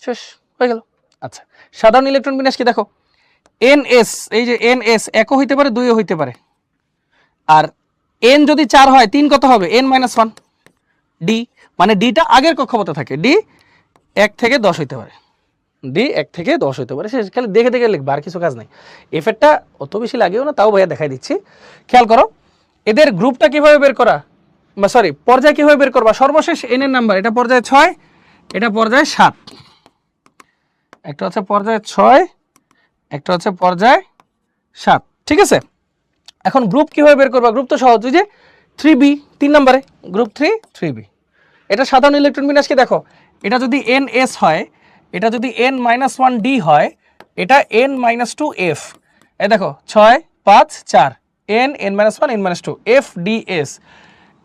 শেষ হয়ে গেল। আচ্ছা সাধারণ ইলেকট্রন বিন্যাস কি? দেখো NS, এই যে NS 1ও হইতে পারে, 2ও হইতে পারে, আর n যদি 4 হয়, 3 কত হবে? n-1 ডি, মানে ডিটা আগের কক্ষপথে থাকে, ডি 1 থেকে 10 হইতে পারে, ডি 1 থেকে 10 হইতে পারে, শেষ। খালি দেখে দেখে লিখবা, আর কিছু কাজ নাই। এফেক্টটা অত বেশি লাগেও না, তাও ভাইয়া দেখাই দিচ্ছি। খেয়াল করো এদের গ্রুপটা কিভাবে বের করা, বা সরি পর্যায় কিভাবে বের করবা? সর্বশেষ এন এর নাম্বার, এটা পর্যায় 6, এটা পর্যায় 7, একটা হচ্ছে পর্যায় 6, একটা হচ্ছে পর্যায় 7, ঠিক আছে? এখন গ্রুপ কিভাবে বের করবা? গ্রুপ তো সহজ, ওই যে 3B, 3 নম্বরে গ্রুপ 3B। এটা সাধারণ ইলেকট্রন বিন্যাসকে দেখো, এটা যদি NS হয়, এটা যদি n-1D হয়, এটা n-2F। এই দেখো 6 5 4, n-1 n-2 FDS।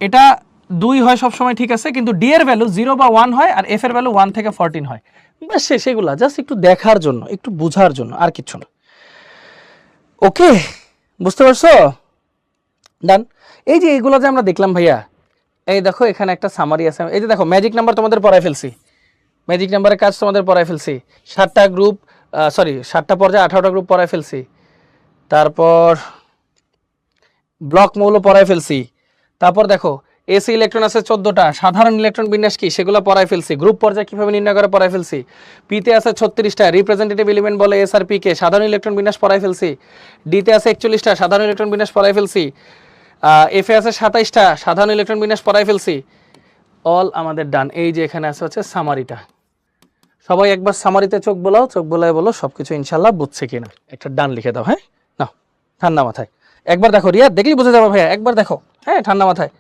এটা 2 হয় সবসময়, ঠিক আছে, কিন্তু ডি এর ভ্যালু 0 বা 1 হয়, আর এফ এর ভ্যালু 1 থেকে 14 হয়। বাস শেষ। এগুলা জাস্ট একটু দেখার জন্য, একটু বোঝার জন্য, আর কিছু না। ওকে বুঝতে পারছো? ডান। এই যে এইগুলো যে আমরা দেখলাম ভাইয়া, এই দেখো এখানে একটা সামারি আছে, এই যে দেখো ম্যাজিক নাম্বার তোমাদের পড়ায় ফেলছি, ম্যাজিক নাম্বারের কাজ তোমাদের পড়ায় ফেলছি, 7টা গ্রুপ, সরি 7টা পর্যায়ে 18টা গ্রুপ পড়ায় ফেলছি, তারপর ব্লক মৌল পড়ায় ফেলছি, তারপর দেখো এসি ইলেকট্রন আছে 14টা, সাধারণ ইলেকট্রন বিন্যাস কি সেগুলো পড়ায় ফেলছি, গ্রুপ পর্যায়ে কিভাবে নির্ণয় করে পড়ায় ফেলছি, পিতে আছে 36টা, রিপ্রেজেন্টেটিভ এলিমেন্ট বলে এস আর পি কে, সাধারণ ইলেকট্রন বিন্যাস পড়ায় ফেলছি, ডিতে আছে 41টা, সাধারণ ইলেকট্রন বিন্যাস পড়ায় ফেলছি, এফ এ আছে 27টা, সাধারণ ইলেকট্রন বিন্যাস পড়াই ফেলছি, অল আমাদের ডান। এই যে এখানে আছে হচ্ছে সামারিটা, সবাই একবার সামারিতে চোখ বোলাও, চোখ বোলায় বলো সবকিছু ইনশাল্লাহ বুঝছে কিনা, একটা ডান লিখে দাও। হ্যাঁ নাও, ঠান্ডা মাথায় একবার দেখো, রিয়াদ দেখলেই বুঝে যাবে ভাইয়া, একবার দেখো, হ্যাঁ ঠান্ডা মাথায়।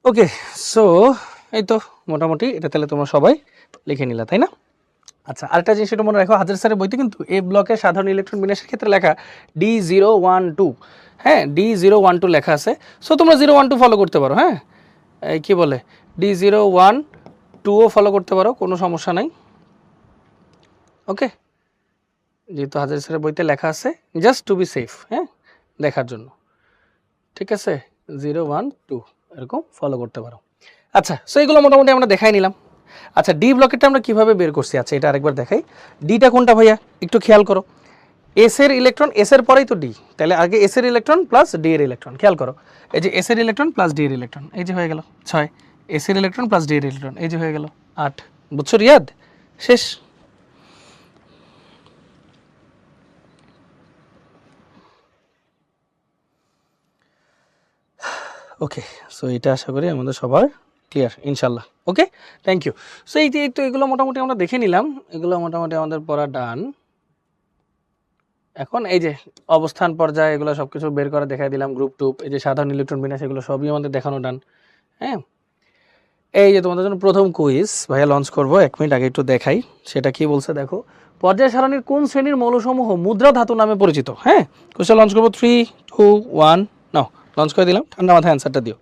ওকে, সো এই তো মোটামুটি এটা তাহলে তোমরা সবাই লিখে নিলা, তাই না? আচ্ছা, আরেকটা জিনিস একটু মনে রাখো, হাজার স্যারের বইতে কিন্তু এ ব্লকের সাধারণ ইলেকট্রন বিন্যাসের ক্ষেত্রে লেখা D012, হ্যাঁ D012 লেখা আছে। সো তোমরা 012 ফলো করতে পারো, হ্যাঁ এই কী বলে D012ও ফলো করতে পারো, কোনো সমস্যা নাই। ওকে, যেহেতু হাজার স্যারের বইতে লেখা আছে, জাস্ট টু বি সেফ, হ্যাঁ দেখার জন্য, ঠিক আছে 012 এরকম ফলো করতে পারো। আচ্ছা, সো এগুলো মোটামুটি আমরা দেখাই নিলাম। আচ্ছা, ডি ব্লকেটটা আমরা কিভাবে বের করছি, আচ্ছা এটা আরেকবার দেখাই। ডিটা কোনটা ভাইয়া একটু খেয়াল করো, এস এর ইলেকট্রন, এস এর পরেই তো ডি, তাহলে আগে এস এর ইলেকট্রন প্লাস ডি এর ইলেকট্রন, খেয়াল করো এই যে এস এর ইলেকট্রন প্লাস ডি এর ইলেকট্রন, এই যে হয়ে গেল 6, এস এর ইলেকট্রন প্লাস ডি এর ইলেকট্রন, এই যে হয়ে গেল 8। বুঝছো রিয়াদ? শেষ। ওকে, সো এটা আশা করি আমাদের সবার ক্লিয়ার ইনশাল্লাহ। ওকে, থ্যাংক ইউ। সো এই যে তো এগুলো মোটামুটি আমরা দেখে নিলাম, এগুলো মোটামুটি আমাদের পড়া ডান। এখন এই যে অবস্থান পর্যায়ে এগুলো সব কিছু বের করে দেখাই দিলাম, গ্রুপ টুপ, এই যে সাধারণ ইলেকট্রন বিন্যাস, এগুলো সবই আমাদের দেখানো ডান। হ্যাঁ, এই যে তোমাদের জন্য প্রথম কুইজ ভাইয়া লঞ্চ করব, 1 মিনিট আগে একটু দেখাই সেটা কি বলছে দেখো। পর্যায় সারণীর কোন শ্রেণীর মৌলসমূহ মুদ্রা ধাতু নামে পরিচিত? হ্যাঁ, কোশ্চেন লঞ্চ করবো 3 2 1 নাও, লঞ্চ করে দিলাম, ঠান্ডা মাথায় অ্যান্সারটা দিও।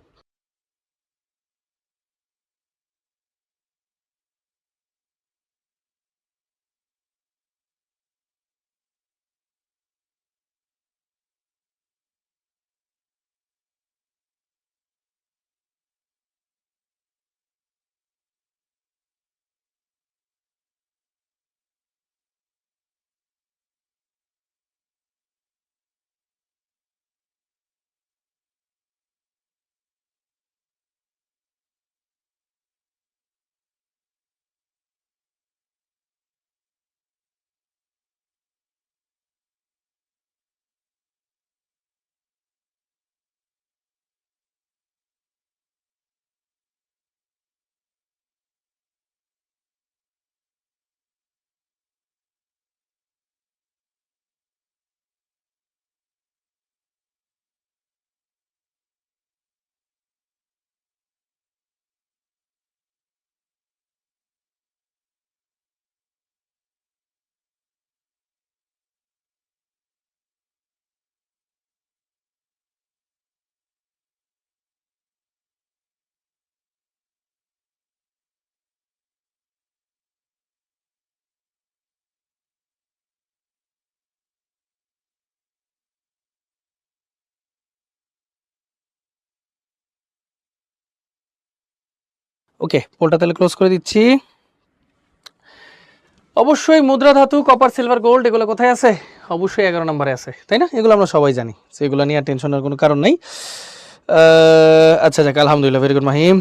ওকে, পোলটা তাহলে ক্লোজ করে দিচ্ছি। অবশ্যই মুদ্রা ধাতু, কপার, সিলভার, গোল্ড এগুলো কোথায় আছে? অবশ্যই 11 নম্বরে আছে, তাই না? এগুলো আমরা সবাই জানি, সেগুলো নিয়ে টেনশনের কোনো কারণ নেই। আচ্ছা যাক, আলহামদুলিল্লাহ, ভেরি গুড মাহিম।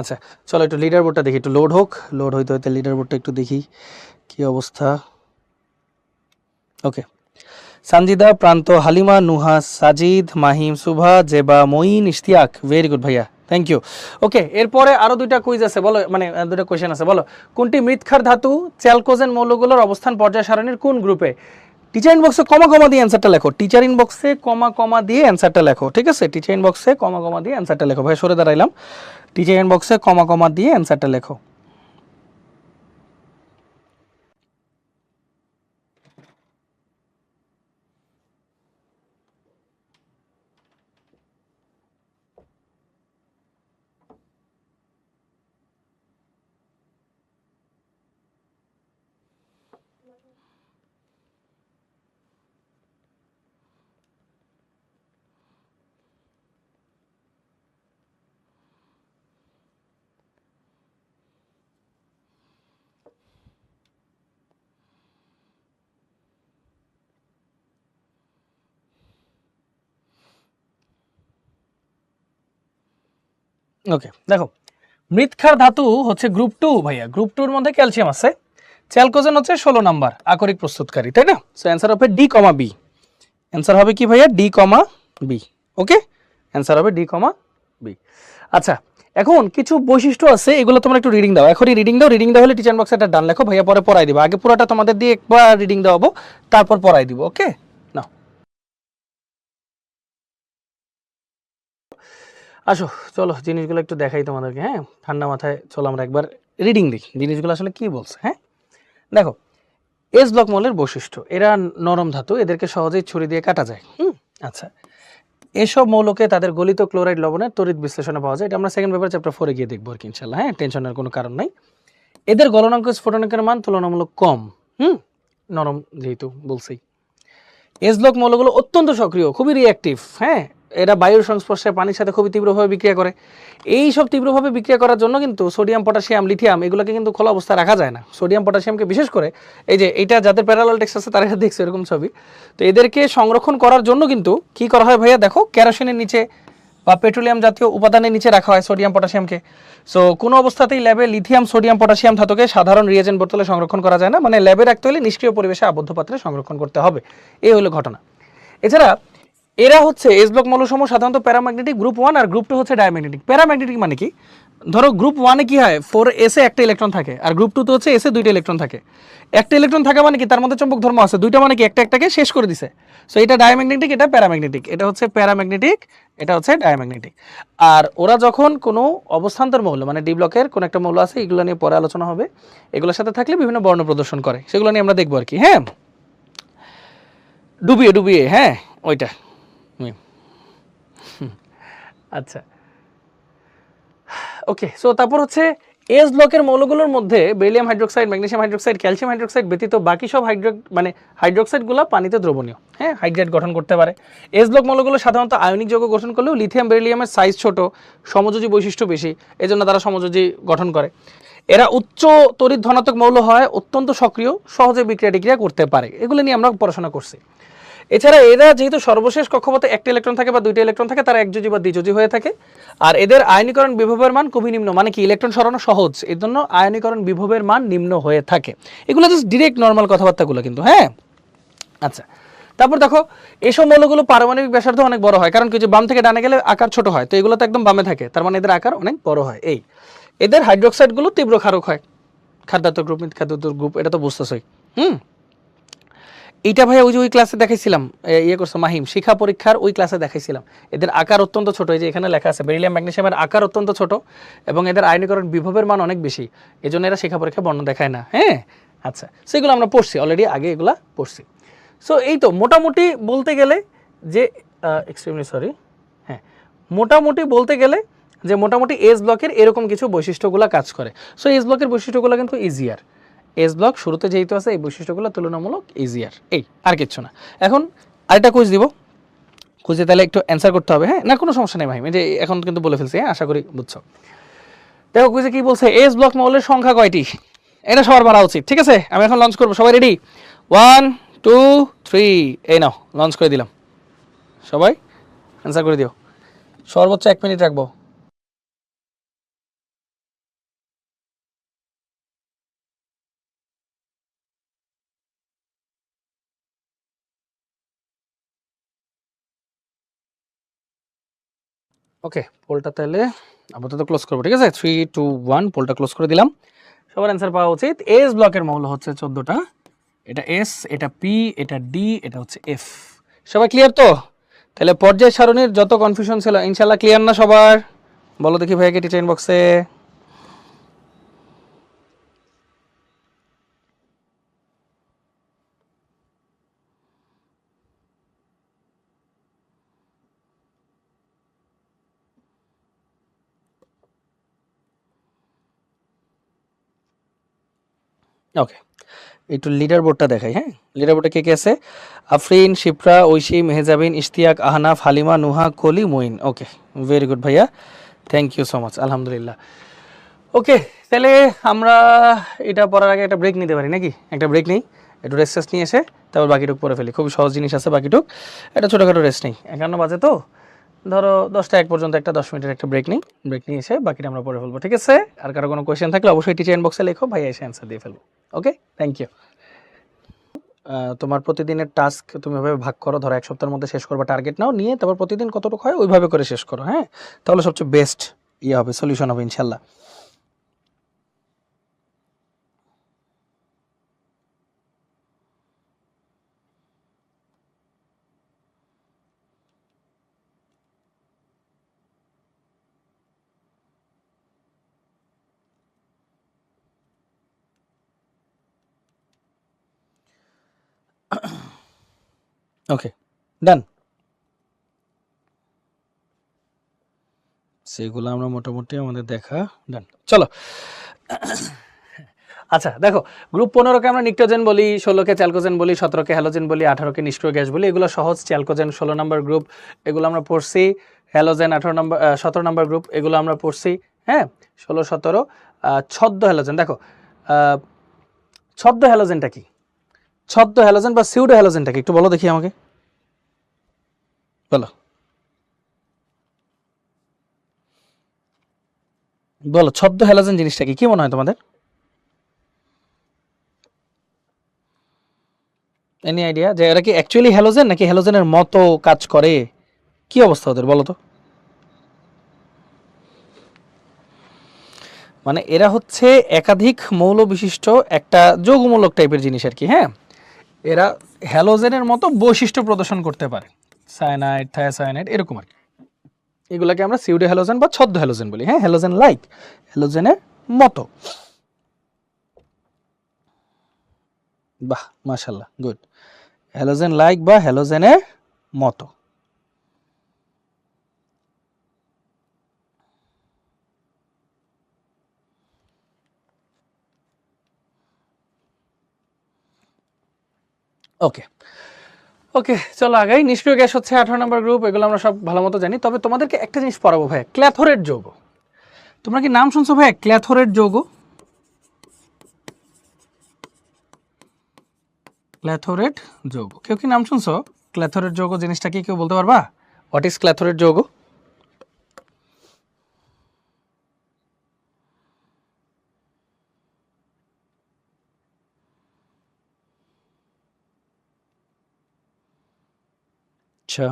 আচ্ছা চলো একটু লিডার বোর্ডটা দেখি, একটু লোড হোক, লোড হইতে হইতে লিডার বোর্ডটা একটু দেখি কি অবস্থা। ওকে, সানজিদা, প্রান্ত, হালিমা, নুহা, সাজিদ, মাহিম, সুভা, জেবা, মঈন, ইশতিয়াক, ভেরি গুড ভাইয়া, থ্যাংক ইউ। ওকে, এরপরে আরো দুইটা কুইজ আছে, বলো, মানে দুইটা কোয়েশ্চেন আছে, বলো কোনটি মৃৎক্ষার ধাতু চ্যালকোজেন মৌলগুলোর অবস্থান পর্যায় সারণীর কোন গ্রুপে? টিচার ইনবক্সে কমা কমা দিয়ে অ্যান্সারটা লেখো, টিচার ইনবক্সে কমা কমা দিয়ে অ্যান্সারটা লেখো, ঠিক আছে? টিচার ইনবক্সে কমা কমা দিয়ে অ্যান্সারটা লেখো, ভাই সরে দাঁড়াইলাম, টিচার ইনবক্সে কমা কমা দিয়ে অ্যান্সারটা লেখো। ওকে দেখো, মৃৎক্ষার ধাতু হচ্ছে গ্রুপ 2 ভাইয়া, গ্রুপ 2 এর মধ্যে ক্যালসিয়াম আছে, চ্যালকোজেন হচ্ছে 16 নাম্বার আকরিক প্রস্তুতকারী, তাই না? সো অ্যান্সার হবে ডি কমা বি, অ্যান্সার হবে কি ভাইয়া? ডি কমা বি। ওকে, অ্যান্সার হবে ডি কমা বি। আচ্ছা, এখন কিছু বৈশিষ্ট্য আছে, এগুলো তোমরা একটু রিডিং দাও, এখনই রিডিং দাও, রিডিং দেওয়া হলে টিচার বক্সে একটা ডান লেখো, ভাইয়া পরে পড়াই দিব, আগে পুরোটা তোমাদের দিয়ে একবার রিডিং দেওয়াবো, তারপর পড়াই দিব। ওকে, নাও আসো, চলো জিনিসগুলো একটু দেখাই তোমাদেরকে, হ্যাঁ ঠান্ডা মাথায় চলো আমরা একবার রিডিং দিই জিনিসগুলো আসলে কি বলছে। হ্যাঁ দেখো, এস ব্লক মৌলের বৈশিষ্ট্য, এরা নরম ধাতু, এদেরকে সহজেই ছুরি দিয়ে কাটা যায়। আচ্ছা, এসব মৌলকে তাদের গলিত ক্লোরাইড লবণের তড়িৎ বিশ্লেষণে পাওয়া যায়, এটা আমরা সেকেন্ড পেপার চ্যাপ্টার 4 গিয়ে দেখবো আর কি ইনশাআল্লাহ। হ্যাঁ, টেনশনের কোনো কারণ নাই। এদের গলনাঙ্ক স্ফুটনাঙ্কের মান তুলনামূলক কম, নরম যেহেতু বলছি। এস ব্লক মৌলগুলো অত্যন্ত সক্রিয়, খুবই রিঅ্যাক্টিভ। হ্যাঁ, এরা বায়ুর সংস্পর্শে পানির সাথে খুবই তীব্রভাবে বিক্রিয়া করে। এই সব তীব্রভাবে বিক্রিয়া করার জন্য কিন্তু সোডিয়াম, পটাশিয়াম, লিথিয়াম এগুলোকে কিন্তু খোলা অবস্থায় রাখা যায় না। সোডিয়াম, পটাশিয়ামকে বিশেষ করে, এই যে এইটা যাদের প্যারালাল টেক্সট আছে তারা দেখছে এরকম ছবি, তো এদেরকে সংরক্ষণ করার জন্য কিন্তু কি করা হয় ভাইয়া? দেখো, কেরোসিনের নিচে বা পেট্রোলিয়াম জাতীয় উপাদানের নিচে রাখা হয় সোডিয়াম, পটাশিয়ামকে। সো কোনো অবস্থাতেই ল্যাবে লিথিয়াম, সোডিয়াম, পটাশিয়াম ধাতুকে সাধারণ রিয়েজেন্ট বোতলে সংরক্ষণ করা যায় না, মানে ল্যাবে রাখতে হলে নিষ্ক্রিয় পরিবেশে আবদ্ধ পাত্রে সংরক্ষণ করতে হবে, এই হলো ঘটনা। এছাড়া এরা হচ্ছে এস ব্লক মৌলসমূহ সাধারণত প্যারাম্যাগনেটিক, গ্রুপ 1 আর গ্রুপ 2 হচ্ছে ডায়াম্যাগনেটিক। প্যারাম্যাগনেটিক মানে কি? ধরো গ্রুপ 1-এ কি হয়, 4s-এ একটা ইলেকট্রন থাকে, আর গ্রুপ 2-তে হচ্ছে s-এ দুইটা ইলেকট্রন থাকে। একটা ইলেকট্রন থাকা মানে কি, তার মধ্যে চৌম্বক ধর্ম আছে, দুইটা মানে কি একটা একটাকে শেষ করে দিছে। সো এটা ডায়াম্যাগনেটিক, এটা প্যারাম্যাগনেটিক, এটা হচ্ছে প্যারাম্যাগনেটিক, এটা হচ্ছে ডায়াম্যাগনেটিক। আর ওরা যখন কোনো অবস্থান্তর মৌল, মানে ডি ব্লকের কোন একটা মৌল আছে, এগুলো নিয়ে পরে আলোচনা হবে, এগুলোর সাথে থাকলে বিভিন্ন বর্ণ প্রদর্শন করে, সেগুলো নিয়ে আমরা দেখবো আর কি। হ্যাঁ, ডুবিয়ে ডুবিয়ে, হ্যাঁ ওইটা। আচ্ছা, ওকে। সো তারপর হচ্ছে এস ব্লকের মৌলগুলোর মধ্যে beryllium hydroxide, magnesium hydroxide, calcium hydroxide ব্যতীত বাকি সব হাইড্রোক্সাইডগুলো পানিতে দ্রবণীয়, হ্যাঁ হাইড্রেট গঠন করতে পারে। এস ব্লক মৌলগুলো সাধারণত আয়নিক যৌগ গঠন করলেও লিথিয়াম, বেরিলিয়ামের সাইজ ছোট, সমযোজী বৈশিষ্ট্য বেশি, এজন্য তারা সমযোজী গঠন করে। এরা উচ্চ তড়িৎ ধনাত্মক মৌল হয়, অত্যন্ত সক্রিয়, সহজে বিক্রিয়া টিক্রিয়া করতে পারে, এগুলো নিয়ে আমরা পড়াশোনা করছি। এছাড়া এরা যেহেতু সর্বশেষ কক্ষপথে একটা ইলেকট্রন থাকে বা দুইটা ইলেকট্রন থাকে, তারা একযোজী বা দ্বিযোজী হয়ে থাকে। আর এদের আয়নীকরণ বিভবের মান খুবই নিম্ন, মানে কি ইলেকট্রন সরানো সহজ, এর জন্য আয়নীকরণ বিভবের মান নিম্ন হয়ে থাকে। এগুলো জাস্ট ডিরেক্ট নর্মাল কথাবার্তাগুলো কিন্তু। হ্যাঁ, আচ্ছা, তারপর দেখো, এসব মৌলগুলো পারমাণবিক ব্যাসার্ধ অনেক বড় হয়, কারণ কি যে বাম থেকে ডানে গেলে আকার ছোট হয়, তো এগুলো তো একদম বামে থাকে, তার মানে এদের আকার অনেক বড় হয়। এই এদের হাইড্রোক্সাইডগুলো তীব্র ক্ষারক হয়, খাদ্যাত্মক গ্রুপ, মৃৎখাদ্যাত্মক গ্রুপ, এটা তো বুঝতেছই। এইটা ভাই ওই যে ওই ক্লাসে দেখাইছিলাম, ইয়ে করছো মাহিম, শিক্ষা পরীক্ষার ওই ক্লাসে দেখাইছিলাম। এদের আকার অত্যন্ত ছোট, এই যে এখানে লেখা আছে বেরিলিয়াম, ম্যাগনেসিয়ামের আকার অত্যন্ত ছোট এবং এদের আয়নীকরণ বিভবের মান অনেক বেশি, এজন্য এরা শিক্ষা পরীক্ষা বর্ণ দেখায় না। হ্যাঁ, আচ্ছা, সেগুলো আমরা পড়ছি অলরেডি, আগে এগুলা পড়ছি। সো এই তো মোটামুটি বলতে গেলে যে এক্সট্রিমলি সরি, হ্যাঁ মোটামুটি বলতে গেলে যে মোটামুটি এস ব্লকের এরকম কিছু বৈশিষ্ট্যগুলো কাজ করে। সো এস ব্লকের বৈশিষ্ট্যগুলো কিন্তু ইজিয়ার, এস ব্লক শুরুতে যেহেতু আছে, এই বৈশিষ্ট্যগুলো তুলনামূলক ইজিয়ার, এই আর কিচ্ছু না। এখন আরেকটা কুইজ দিব, কুইজে তাহলে একটু অ্যান্সার করতে হবে। হ্যাঁ, না কোনো সমস্যা নেই ভাই, এই যে এখন কিন্তু বলে ফেলছি, হ্যাঁ আশা করি বুঝছো। দেখো কুইজে কি বলছে, এস ব্লক মৌলের সংখ্যা কয়টি, এটা সবার পারা উচিত। ঠিক আছে, আমি এখন লঞ্চ করবো, সবাই রেডি? 1 2 3, এই নাও লঞ্চ করে দিলাম, সবাই অ্যান্সার করে দিও। সর্বোচ্চ 1 মিনিট রাখবো। ওকে, পোলটা তাহলে আপাতত ক্লোজ করবো। ঠিক আছে, 3 2 1, পোলটা ক্লোজ করে দিলাম। সবার অ্যান্সার পাওয়া উচিত। এস ব্লকের মৌল হচ্ছে 14টা, এটা এস, এটা পি, এটা ডি, এটা হচ্ছে এফ। সবাই ক্লিয়ার তো? তাহলে পর্যায় সারণীর যত কনফিউশন ছিল ইনশাল্লাহ ক্লিয়ার না সবার? বলো দেখি ভাইয়াকে টিচার ইনবক্সে। ওকে, একটু লিডার বোর্ডটা দেখাই। হ্যাঁ, লিডার বোর্ডে কে কে আছে? আফরিন, শিপ্রা, ঐশী, মেহজাবিন, ইশতিয়াক, আহনাফ, হালিমা, নুহা, কলি, মঈন। ওকে, ভেরি গুড ভাইয়া, থ্যাংক ইউ সো মাচ, আলহামদুলিল্লাহ। ওকে, তাহলে আমরা এটা পড়ার আগে একটা ব্রেক নিতে পারি নাকি? একটা ব্রেক নেই, একটু রেস্ট নিয়ে এসে তারপর বাকিটুক পরে ফেলি। খুবই সহজ জিনিস আছে বাকিটুক, এটা ছোটোখাটো রেস্ট নেই। 51 বাজে তো, ধরো 10টা 1 পর্যন্ত একটা 10 মিনিটের একটা ব্রেক নেই। ব্রেক নিয়ে এসে বাকিটা আমরা পরে ফেলবো। ঠিক আছে, আর কারো কোনো কোয়েশ্চেন থাকলে অবশ্যই টিচার ইনবক্সে লেখো, ভাই এসে অ্যান্সার দিয়ে ফেলবো। ওকে, থ্যাংক ইউ। তোমার প্রতিদিনের টাস্ক তুমি ওইভাবে ভাগ করো, ধরো 1 সপ্তাহের মধ্যে শেষ করবা, টার্গেট নাও নিয়ে তারপর প্রতিদিন কতটুকু হয় ওইভাবে করে শেষ করো। হ্যাঁ, তাহলে সবচেয়ে বেস্ট ইয়ে হবে, সলিউশন হবে ইনশাল্লাহ। ওকে, ডান। সেগুলো আমরা মোটামুটি আমাদের দেখা ডান। চলো, আচ্ছা দেখো, গ্রুপ 15কে আমরা নিক্টোজেন বলি, 16কে চ্যালকোজেন বলি, 17কে হ্যালোজেন বলি, 18কে নিষ্ক্রিয় গ্যাস বলি। এগুলো সহজ। চ্যালকোজেন 16 নম্বর গ্রুপ, এগুলো আমরা পড়ছি। হ্যালোজেন 17 নম্বর গ্রুপ, এগুলো আমরা পড়ছি। হ্যাঁ, 16 17। ছদ্ম হ্যালোজেন, দেখো ছদ্ম হ্যালোজেনটা কি? ছদ্ম হ্যালোজেন বা সিউডো হ্যালোজেনটা কি একটু বলো দেখি আমাকে, বলো বলো, ছদ্ম হ্যালোজেন জিনিসটা কি, কি মনে হয় তোমাদের? এনি আইডিয়া যে এরা কি অ্যাকচুয়ালি হ্যালোজেন নাকি হ্যালোজেনের মতো কাজ করে? কি অবস্থা ওদের বলো তো? মানে এরা হচ্ছে একাধিক মৌল বিশিষ্ট একটা যৌগমূলক টাইপের জিনিস আর কি। হ্যাঁ, এরা হ্যালোজেনের মতো বৈশিষ্ট্য প্রদর্শন করতে পারে, সায়ানাইড, থায়াসায়ানাইড এরকম আর কি। এগুলাকে আমরা সিউডো হ্যালোজেন বা ছদ্ম হ্যালোজেন বলি। হ্যাঁ, হ্যালোজেন লাইক, হ্যালোজেনের মতো। বাহ, মাশাআল্লাহ, গুড। হ্যালোজেন লাইক বা হ্যালোজেনের মতো। ওকে ওকে, চলো আগাই। নিষ্ক্রিয় গ্যাস হচ্ছে 18 নম্বর গ্রুপ, এগুলো আমরা সব ভালো মতো জানি। তবে তোমাদেরকে একটা জিনিস পড়াবো ভাই, ক্ল্যাথোরেট যৌগ। তোমরা কি নাম শুনছো ভাই, ক্ল্যাথোরেট যৌগ? ক্ল্যাথোরেট যৌগ, কেউ কি নাম শুনছো? ক্ল্যাথোরেট যৌগ জিনিসটা কি কেউ বলতে পারবা? হোয়াট ইজ ক্ল্যাথোরেট যৌগ? আচ্ছা,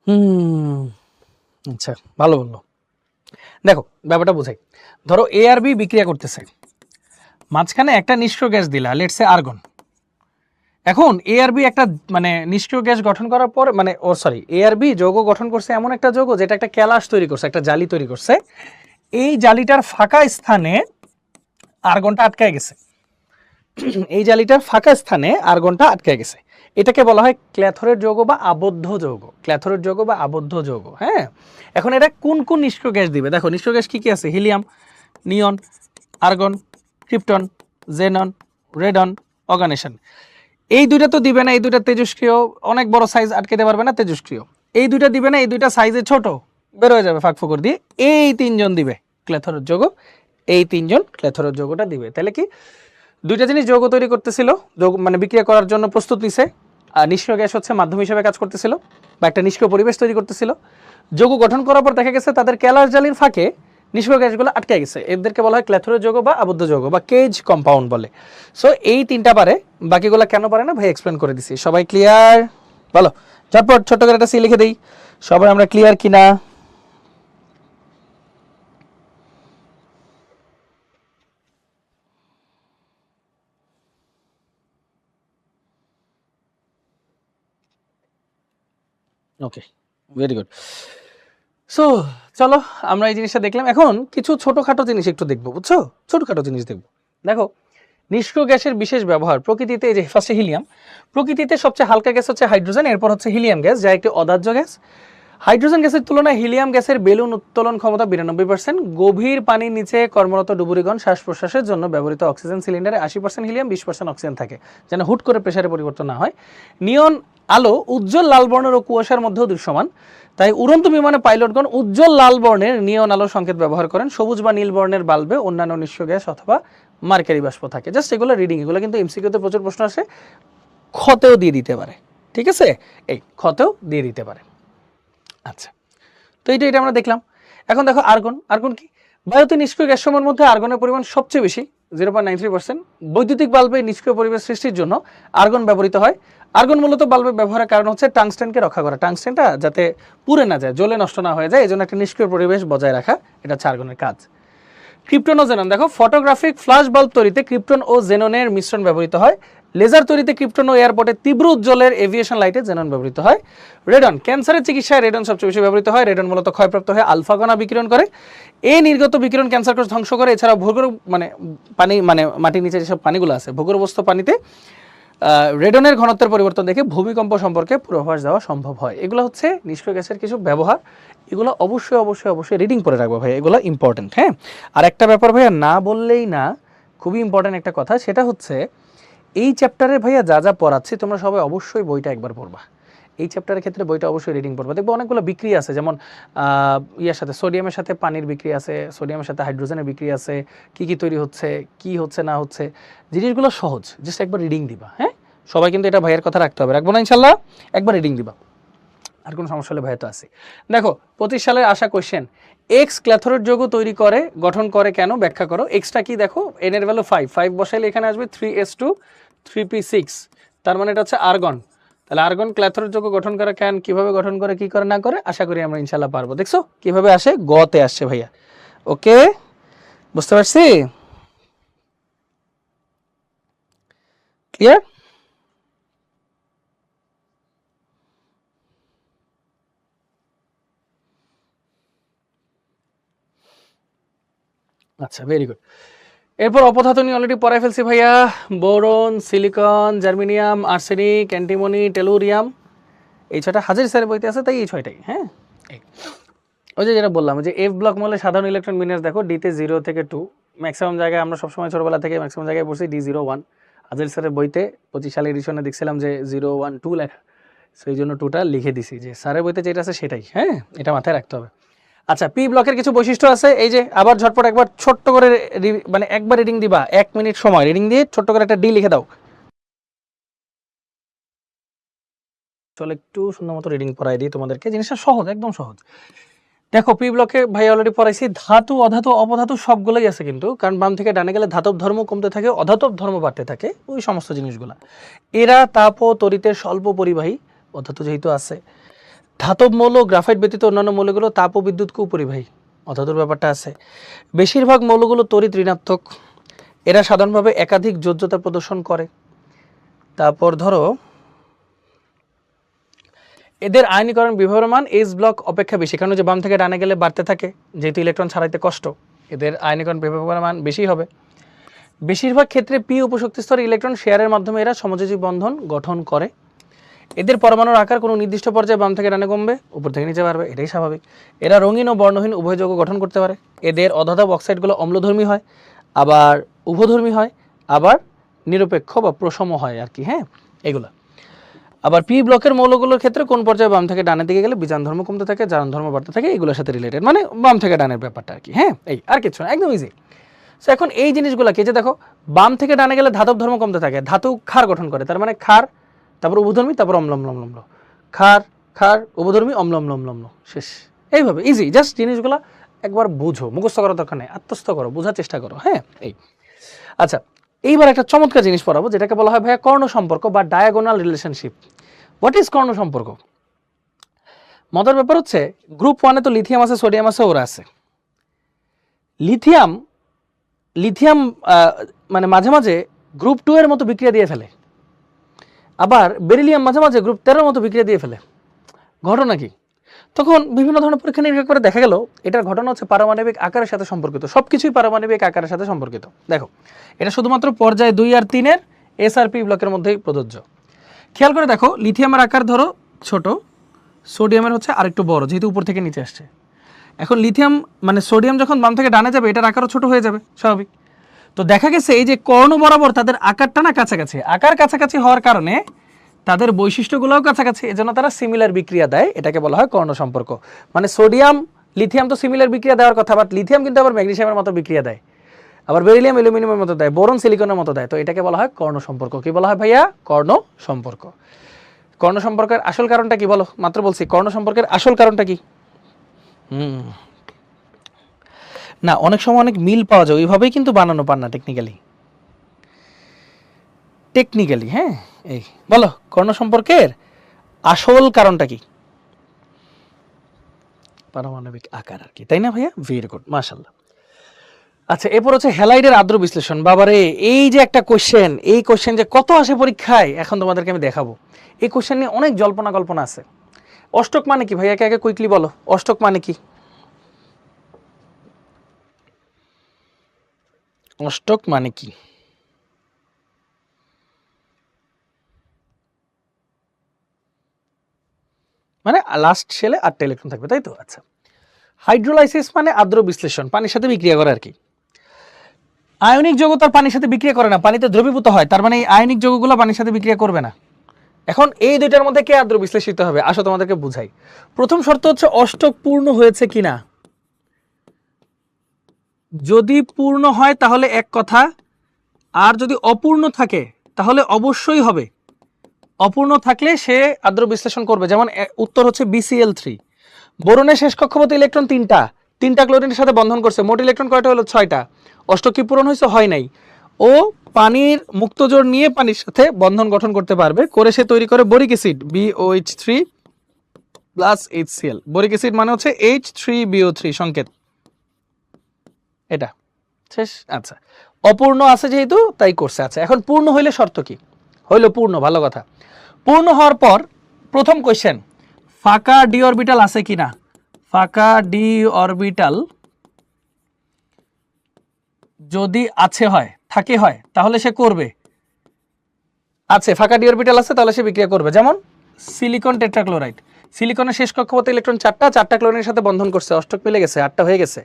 হুম, আচ্ছা, ভালো বললো। দেখো ব্যাপারটা বোঝাই, ধরো এ আর বি বিক্রিয়া করতেছে, মাঝখানে একটা নিষ্ক্রিয় গ্যাস দিলা, লেটস সে আর্গন। এখন এ আর বি একটা মানে নিষ্ক্রিয় গ্যাস গঠন করার পর, মানে ও সরি, এ আর বি যৌগ গঠন করছে এমন একটা যৌগ যেটা একটা ক্যালাস তৈরি করছে, একটা জালি তৈরি করছে। এই জালিটার ফাঁকা স্থানে আর্গনটা আটকায় গেছে। এই জালিটার ফাঁকা স্থানে আর্গনটা আটকায় গেছে। এটাকে বলা হয় ক্ল্যাথরেট যৌগ বা আবদ্ধ যৌগ, ক্ল্যাথরেট যৌগ বা আবদ্ধ যৌগ। হ্যাঁ, এখন এটা কোন কোন নিষ্ক্রিয় গ্যাস দিবে দেখো, নিষ্ক্রিয় গ্যাস কি কি আছে? হিলিয়াম, নিয়ন, আর্গন, ক্রিপ্টন, জেনন, রেডন, অর্গানেশন। এই দুইটা তো দিবে না, এই দুইটা তেজস্ক্রিয়, অনেক বড় সাইজ আটকে দিতে পারবে না, তেজস্ক্রিয়। এই দুইটা দিবে না, এই দুইটা সাইজে ছোট, বের হয়ে যাবে ফাঁক ফোকর দিয়ে। এই তিনজন দিবে ক্ল্যাথরেট যৌগ, এই তিনজন ক্ল্যাথরেট যৌগটা দিবে। তাহলে কি দুইটা জিনিস যৌগ তৈরি করতেছিল, যৌগ মানে বিক্রিয়া করার জন্য প্রস্তুত নিছে, আর নিষ্ক্রিয় গ্যাস হচ্ছে মাধ্যম হিসেবে কাজ করতেছিল বা একটা নিষ্ক্রিয় পরিবেশ তৈরি করতেছিল। যৌগ গঠন করার পর দেখা গেছে তাদের ক্যালার জালির ফাঁকে নিষ্ক্রিয় গ্যাসগুলো আটকে গেছে, এদেরকে বলা হয় ক্ল্যাথরেট যৌগ বা আবদ্ধ যৌগ বা কেজ কম্পাউন্ড বলে। সো এই তিনটা পারে, বাকিগুলো কেন পারে না ভাই এক্সপ্লেন করে দিছি। সবাই ক্লিয়ার? বলো ঝটপট ছোট্ট করে একটা সি লিখে দেই, সবাই আমরা ক্লিয়ার কিনা? ওকে, ভেরি গুড। সো চলো আমরা এই জিনিসটা দেখলাম, এখন কিছু ছোটখাটো জিনিস একটু দেখবো, বুঝছো? ছোটখাটো জিনিস দেখবো। দেখো নিষ্ক্রিয় গ্যাসের বিশেষ ব্যবহার প্রকৃতিতে, এই যে ফার্স্টে হিলিয়াম, প্রকৃতিতে সবচেয়ে হালকা গ্যাস হচ্ছে হাইড্রোজেন, এরপর হচ্ছে হিলিয়াম গ্যাস যা একটি অদাহ্য গ্যাস। হাইড্রোজেন গ্যাসের তুলনায় হিলিয়াম গ্যাসের বেলুন উত্তোলন ক্ষমতা 92%। গভীর পানির নিচে কর্মরত ডুবুরিগণ শ্বাস প্রশ্বাসের জন্য ব্যবহৃত অক্সিজেন সিলিন্ডারে 80% হিলিয়াম 20% অক্সিজেন থাকে, যেন হুট করে প্রেসারে পরিবর্তন না হয়। নিয়ন আলো উজ্জ্বল লাল বর্ণের ও কুয়াশার মধ্যেও দৃশ্যমান, তাই উড়ন্ত বিমানে পাইলটগণ উজ্জ্বল লাল বর্ণের নিয়ন আলো সংকেত ব্যবহার করেন। সবুজ বা নীল বর্ণের বাল্বে অন্যান্য নিষ্ক্রিয় গ্যাস অথবা মার্কারি বাষ্প থাকে। জাস্ট এগুলো রিডিং, এগুলো কিন্তু এমসিকিউতে প্রচুর প্রশ্ন আসে, খতেও দিয়ে দিতে পারে, ঠিক আছে? এই খতেও দিয়ে দিতে পারে। আচ্ছা, তো এটা আমরা দেখলাম। এখন দেখো আর্গন, আর্গন কি? বায়ুতে নিষ্ক্রিয় গ্যাস সমূহের মধ্যে আর্গনের পরিমাণ সবচেয়ে বেশি, 0.93%। বৈদ্যুতিক বাল্বে নিষ্ক্রিয় পরিবেশ সৃষ্টির জন্য আর্গন ব্যবহৃত হয়। আর্গন মূলত বাল্বে ব্যবহারের কারণ হচ্ছে টাংস্টেনকে রক্ষা করা, টাংস্টেনটা যাতে পুড়ে না যায়, জ্বলে নষ্ট না হয়ে যায়, এই জন্য একটা নিষ্ক্রিয় পরিবেশ বজায় রাখা, এটা হচ্ছে আর্গনের কাজ। ক্রিপ্টন ও জেনন, দেখো ফটোগ্রাফিক ফ্ল্যাশ বাল্ব তৈরিতে ক্রিপ্টন ও জেননের মিশ্রণ ব্যবহৃত হয়। লেজার তৈরিতে ক্রিপ্টন ও এয়ারপোর্টে তীব্র উজ্জ্বলের এভিয়েশন লাইটে জেনন ব্যবহৃত হয়। রেডন, ক্যান্সারের চিকিৎসায় রেডন সবচেয়ে বেশি ব্যবহৃত হয়। রেডন মূলত ক্ষয়প্রাপ্ত হয়ে আলফা কণা বিকিরণ করে, এই নির্গত বিকিরণ ক্যান্সার কোষ ধ্বংস করে। এছাড়াও ভূগর্ভ মানে পানি মানে মাটির নিচে যেসব পানিগুলো আছে, ভূগর্ভস্থ পানিতে রেডনের ঘনত্বের পরিবর্তন দেখে ভূমিকম্প সম্পর্কে পূর্বাভাস দেওয়া সম্ভব হয়। এগুলো হচ্ছে নিষ্ক্রিয় গ্যাসের কিছু ব্যবহার, এগুলো অবশ্যই অবশ্যই অবশ্যই রিডিং করে রাখবো ভাই, এগুলো ইম্পর্টেন্ট। হ্যাঁ, আর একটা ব্যাপার ভাইয়া না বললেই না, খুবই ইম্পর্টেন্ট একটা কথা, সেটা হচ্ছে এই চ্যাপ্টারে ভাইয়া যা যা পড়াচ্ছি তোমরা সবাই অবশ্যই বইটা একবার পড়বা। এই চ্যাপ্টারের ক্ষেত্রে বইটা অবশ্যই রিডিং পড়বা। দেখবো অনেকগুলো বিক্রিয়া আছে, যেমন ইয়ার সাথে সোডিয়ামের সাথে পানির বিক্রিয়া আছে, সোডিয়ামের সাথে হাইড্রোজেনের বিক্রিয়া আছে, কি তৈরি হচ্ছে, কি হচ্ছে না হচ্ছে, জিনিসগুলো সহজ, জাস্ট একবার রিডিং দিবা। হ্যাঁ, সবাই কিন্তু এটা ভাইয়ের কথা রাখতে হবে, রাখবো না ইনশাল্লাহ? একবার রিডিং দিবা, আর কোনো সমস্যা হলে ভাইয়া তো আছে। দেখো 25 সালের আসা কোয়েশ্চেন, এক্স ক্ল্যাথরেট যৌগ তৈরি করে, গঠন করে কেন, ব্যাখ্যা করো। এক্সটা কি দেখো, এন এর ভ্যালু 5, 5 বসাইলে এখানে আসবে 3s2 3p6, তার মানে এটা হচ্ছে আর্গন। তাহলে আর্গন ক্ল্যাথরেট যৌগ গঠন করে কেন, কিভাবে গঠন করে, কি করে না করে, আশা করি আমরা ইনশাল্লাহ পারবো। দেখছো কিভাবে আসে, গতে আসছে ভাইয়া। ওকে, বুঝতে পারছি? ক্লিয়ার? আচ্ছা, ভেরি গুড। এরপর অপধাতু নিয়ে অলরেডি পড়াই ফেলছি ভাইয়া, boron, silicon, germanium, arsenic, antimony, tellurium, এই ছয়টা হাজার স্যারের বইতে আছে, তাই এই ছয়টাই। হ্যাঁ, ওই যে যেটা বললাম যে এফ ব্লক মলে সাধারণ ইলেকট্রন বিন্যাস দেখো, ডিতে 0 থেকে 2, ম্যাক্সিমাম জায়গায় আমরা সবসময় ছোটবেলা থেকে ম্যাক্সিমাম জায়গায় পড়ছি D01। হাজার স্যারের বইতে 25 সালের এডিশনে দেখছিলাম যে 012 লেখা, সেই জন্য 2টা লিখে দিছি, যে স্যারের বইতে যেটা আছে সেটাই। হ্যাঁ, এটা মাথায় রাখতে হবে। আচ্ছা, পি ব্লকের কিছু বৈশিষ্ট্য আছে, এই যে আবার ঝটপট একবার ছোট্ট করে মানে একবার রিডিং দিবা, 1 মিনিট সময় রিডিং দিয়ে ছোট্ট করে একটা ডি লিখে দাও। চলো একটু সুন্দর মতো রিডিং পড়াই দিই তোমাদেরকে, জিনিসটা সহজ, একদম সহজ। দেখো পি ব্লকে ভাই অলরেডি পড়াইছি, ধাতু অধাতু অপধাতু সবগুলোই আছে কিন্তু, কারণ বাম থেকে ডানে গেলে ধাতব ধর্ম কমতে থাকে, অধাতব ধর্ম বাড়তে থাকে, ওই সমস্ত জিনিসগুলা। এরা তাপ ও তড়িতের স্বল্প পরিবাহী, অধাতু যেহেতু আছে। ধাতব মৌল গ্রাফাইট ব্যতীত অন্যান্য মৌলগুলো তাপ ও বিদ্যুৎকে উপরিবাহী, অধাতুর ব্যাপারটা আছে। বেশিরভাগ মৌলগুলো তড়িৎ ঋণাত্মক, এরা সাধারণভাবে একাধিক যোজ্যতা প্রদর্শন করে। তারপর ধরো এদের আয়নীকরণ বিভবের মান এইচ ব্লক অপেক্ষা বেশি, কারণ যে বাম থেকে ডানে গেলে বাড়তে থাকে, যেহেতু ইলেকট্রন ছাড়াইতে কষ্ট, এদের আয়নীকরণ বিভবের মান বেশি হবে। বেশিরভাগ ক্ষেত্রে পি উপশক্তি স্তরে ইলেকট্রন শেয়ারের মাধ্যমে এরা সমযোজী বন্ধন গঠন করে। এদের পরমাণুর আকার কোনো নির্দিষ্ট পর্যায়ে বাম থেকে ডানে কমবে, উপর থেকে নিচে বাড়বে, এটাই স্বাভাবিক। এরা রঙিন ও বর্ণহীন উভয় যৌগ গঠন করতে পারে। এদের অধাতব অক্সাইডগুলো অম্লধর্মী হয়, আবার উভধর্মী হয়, আবার নিরপেক্ষ বা প্রশম হয় আর কি। হ্যাঁ, এগুলো। আবার পি ব্লকের মৌলগুলোর ক্ষেত্রে কোন পর্যায়ে বাম থেকে ডানের দিকে গেলে বিজান ধর্ম কমতে থাকে, জারণ ধর্ম বাড়তে থাকে, এগুলোর সাথে রিলেটেড, মানে বাম থেকে ডানের ব্যাপারটা আর কি। হ্যাঁ, এই আর কিছু না, একদম ইজি। সো এখন এই জিনিসগুলোকে যে দেখো, বাম থেকে ডানে গেলে ধাতব ধর্ম কমতে থাকে, ধাতু ক্ষার গঠন করে, তার মানে ক্ষার, তারপর উভধর্মী, তারপর অম্ল অম্ল অম্ল অম্ল, ক্ষার ক্ষার উভধর্মী, অম্ল অম্ল অম্ল অম্ল, শেষ। এইভাবে ইজি, জাস্ট জিনিসগুলো একবার বুঝো, মুখস্থ করার দরকার নেই, আত্মস্থ করো, বোঝার চেষ্টা করো। হ্যাঁ, এই আচ্ছা, এইবার একটা চমৎকার জিনিস পড়াবো, যেটাকে বলা হয় ভাইয়া কর্ণ সম্পর্ক বা ডায়াগোনাল রিলেশনশিপ। হোয়াট ইজ কর্ণ সম্পর্ক? মজার ব্যাপার হচ্ছে, গ্রুপ 1-এ তো লিথিয়াম আছে, সোডিয়াম আছে, ওরা আছে। লিথিয়াম লিথিয়াম মানে মাঝে মাঝে গ্রুপ 2 এর মতো বিক্রিয়া দিয়ে ফেলে, আবার বেরিলিয়াম মাঝে মাঝে গ্রুপ 13 এর মতো বিক্রিয়া দিয়ে ফেলে। ঘটনা কি? তখন বিভিন্ন ধরনের পরীক্ষা নিরীক্ষা করে দেখা গেল এটার ঘটনা হচ্ছে পারমাণবিক আকারের সাথে সম্পর্কিত। সবকিছুই পারমাণবিক আকারের সাথে সম্পর্কিত। দেখো, এটা শুধুমাত্র পর্যায় 2 আর 3-এর এসআরপি ব্লকের মধ্যেই প্রযোজ্য। খেয়াল করে দেখো, লিথিয়ামের আকার ধরো ছোট, সোডিয়ামের হচ্ছে আরেকটু বড়, যেহেতু উপর থেকে নিচে আসছে। এখন লিথিয়াম মানে সোডিয়াম যখন বাম থেকে ডানে যাবে, এটার আকারও ছোট হয়ে যাবে, স্বাভাবিক। তো দেখা গেছে এই যে কর্ণ বরাবর তাদের আকারটা না কাছাকাছি, আকার কাছাকাছি হওয়ার কারণে তাদের বৈশিষ্ট্যগুলোও কাছাকাছি, এজন্য তারা সিমিলার বিক্রিয়া দেয়, এটাকে বলা হয় কর্ণ সম্পর্ক। মানে সোডিয়াম লিথিয়াম তো সিমিলার বিক্রিয়া দেওয়ার কথা, বাট লিথিয়াম কিন্তু আবার ম্যাগনেসিয়ামের মতো বিক্রিয়া দেয়, আবার বেরিলিয়াম অ্যালুমিনিয়ামের মতো দেয়, বোরন সিলিকনের মতো দেয়। তো এটাকে বলা হয় কর্ণ সম্পর্ক। কি বলা হয় ভাইয়া? কর্ণ সম্পর্ক। কর্ণ সম্পর্কের আসল কারণটা কি বলো? মাত্র বলছি, কর্ণ সম্পর্কের আসল কারণটা কি? না, অনেক সময় অনেক মিল পাওয়া যায়, ওইভাবেই কিন্তু বানানো পান না টেকনিক্যালি। হ্যাঁ, এই বলো কর্ণ সম্পর্কের আসল কারণটা কি? পারমাণবিক আকার আর কি, তাই না ভাইয়া? ভেরি গুড, মাশাআল্লাহ। আচ্ছা, এরপর হচ্ছে হ্যালাইডের আদ্র বিশ্লেষণ। বাবারে, এই যে একটা কোশ্চেন, এই কোশ্চেন যে কত আসে পরীক্ষায়, এখন তোমাদেরকে আমি দেখাবো। এই কোশ্চেন নিয়ে অনেক জল্পনা কল্পনা আছে। অষ্টক মানে কি ভাইয়া? একে কুইকলি বলো, অষ্টক মানে কি? অষ্টক মানে কি? মানে লাস্ট শেলে 8টা ইলেকট্রন থাকবে, তাই তো? আচ্ছা, হাইড্রোলাইসিস মানে আদ্র বিশ্লেষণ, পানির সাথে বিক্রিয়া করা আর কি। আয়নিক যৌগ তার পানির সাথে বিক্রিয়া করে না, পানিতে দ্রবীভূত হয়, তার মানে এই আয়নিক যৌগগুলো পানির সাথে বিক্রিয়া করবে না। এখন এই দুইটার মধ্যে কে আদ্র বিশ্লেষিত হবে? আসো তোমাদেরকে বুঝাই। প্রথম শর্ত হচ্ছে অষ্টক পূর্ণ হয়েছে কিনা। যদি পূর্ণ হয় তাহলে এক কথা, আর যদি অপূর্ণ থাকে তাহলে অবশ্যই হবে। অপূর্ণ থাকলে সে আদ্র বিশ্লেষণ করবে। যেমন উত্তর হচ্ছে BCl3। বোরনের শেষ কক্ষপথে ইলেকট্রন 3টা ক্লোরিনের সাথে বন্ধন করছে, মোট ইলেকট্রন কয়টা হলো? 6টা। অষ্টক কি পূরণ হয়েছে? হয় নাই। ও পানির মুক্ত জোড় নিয়ে পানির সাথে বন্ধন গঠন করতে পারবে, করে সে তৈরি করে boric acid BOH3 plus HCl। Boric acid মানে হচ্ছে H3BO3 সংকেত, এটা শেষ। আচ্ছা, অপূর্ণ আছে যেহেতু তাই করছে। আচ্ছা, এখন পূর্ণ হইলে শর্ত কি? হইলো পূর্ণ, ভালো কথা। পূর্ণ হওয়ার পর প্রথম কোশ্চেন, ফাঁকা ডি অরবিটাল আছে কিনা। ফাঁকা ডি অরবিটাল যদি থাকে হয় তাহলে সে করবে। আছে, ফাঁকা ডি অরবিটাল আছে, তাহলে সে বিক্রিয়া করবে। যেমন সিলিকন টেট্রাক্লোরাইড, সিলিকনের শেষ কক্ষপথে ইলেকট্রন 4টা ক্লোরিনের সাথে বন্ধন করছে, অষ্টক মিলে গেছে, 8টা হয়ে গেছে,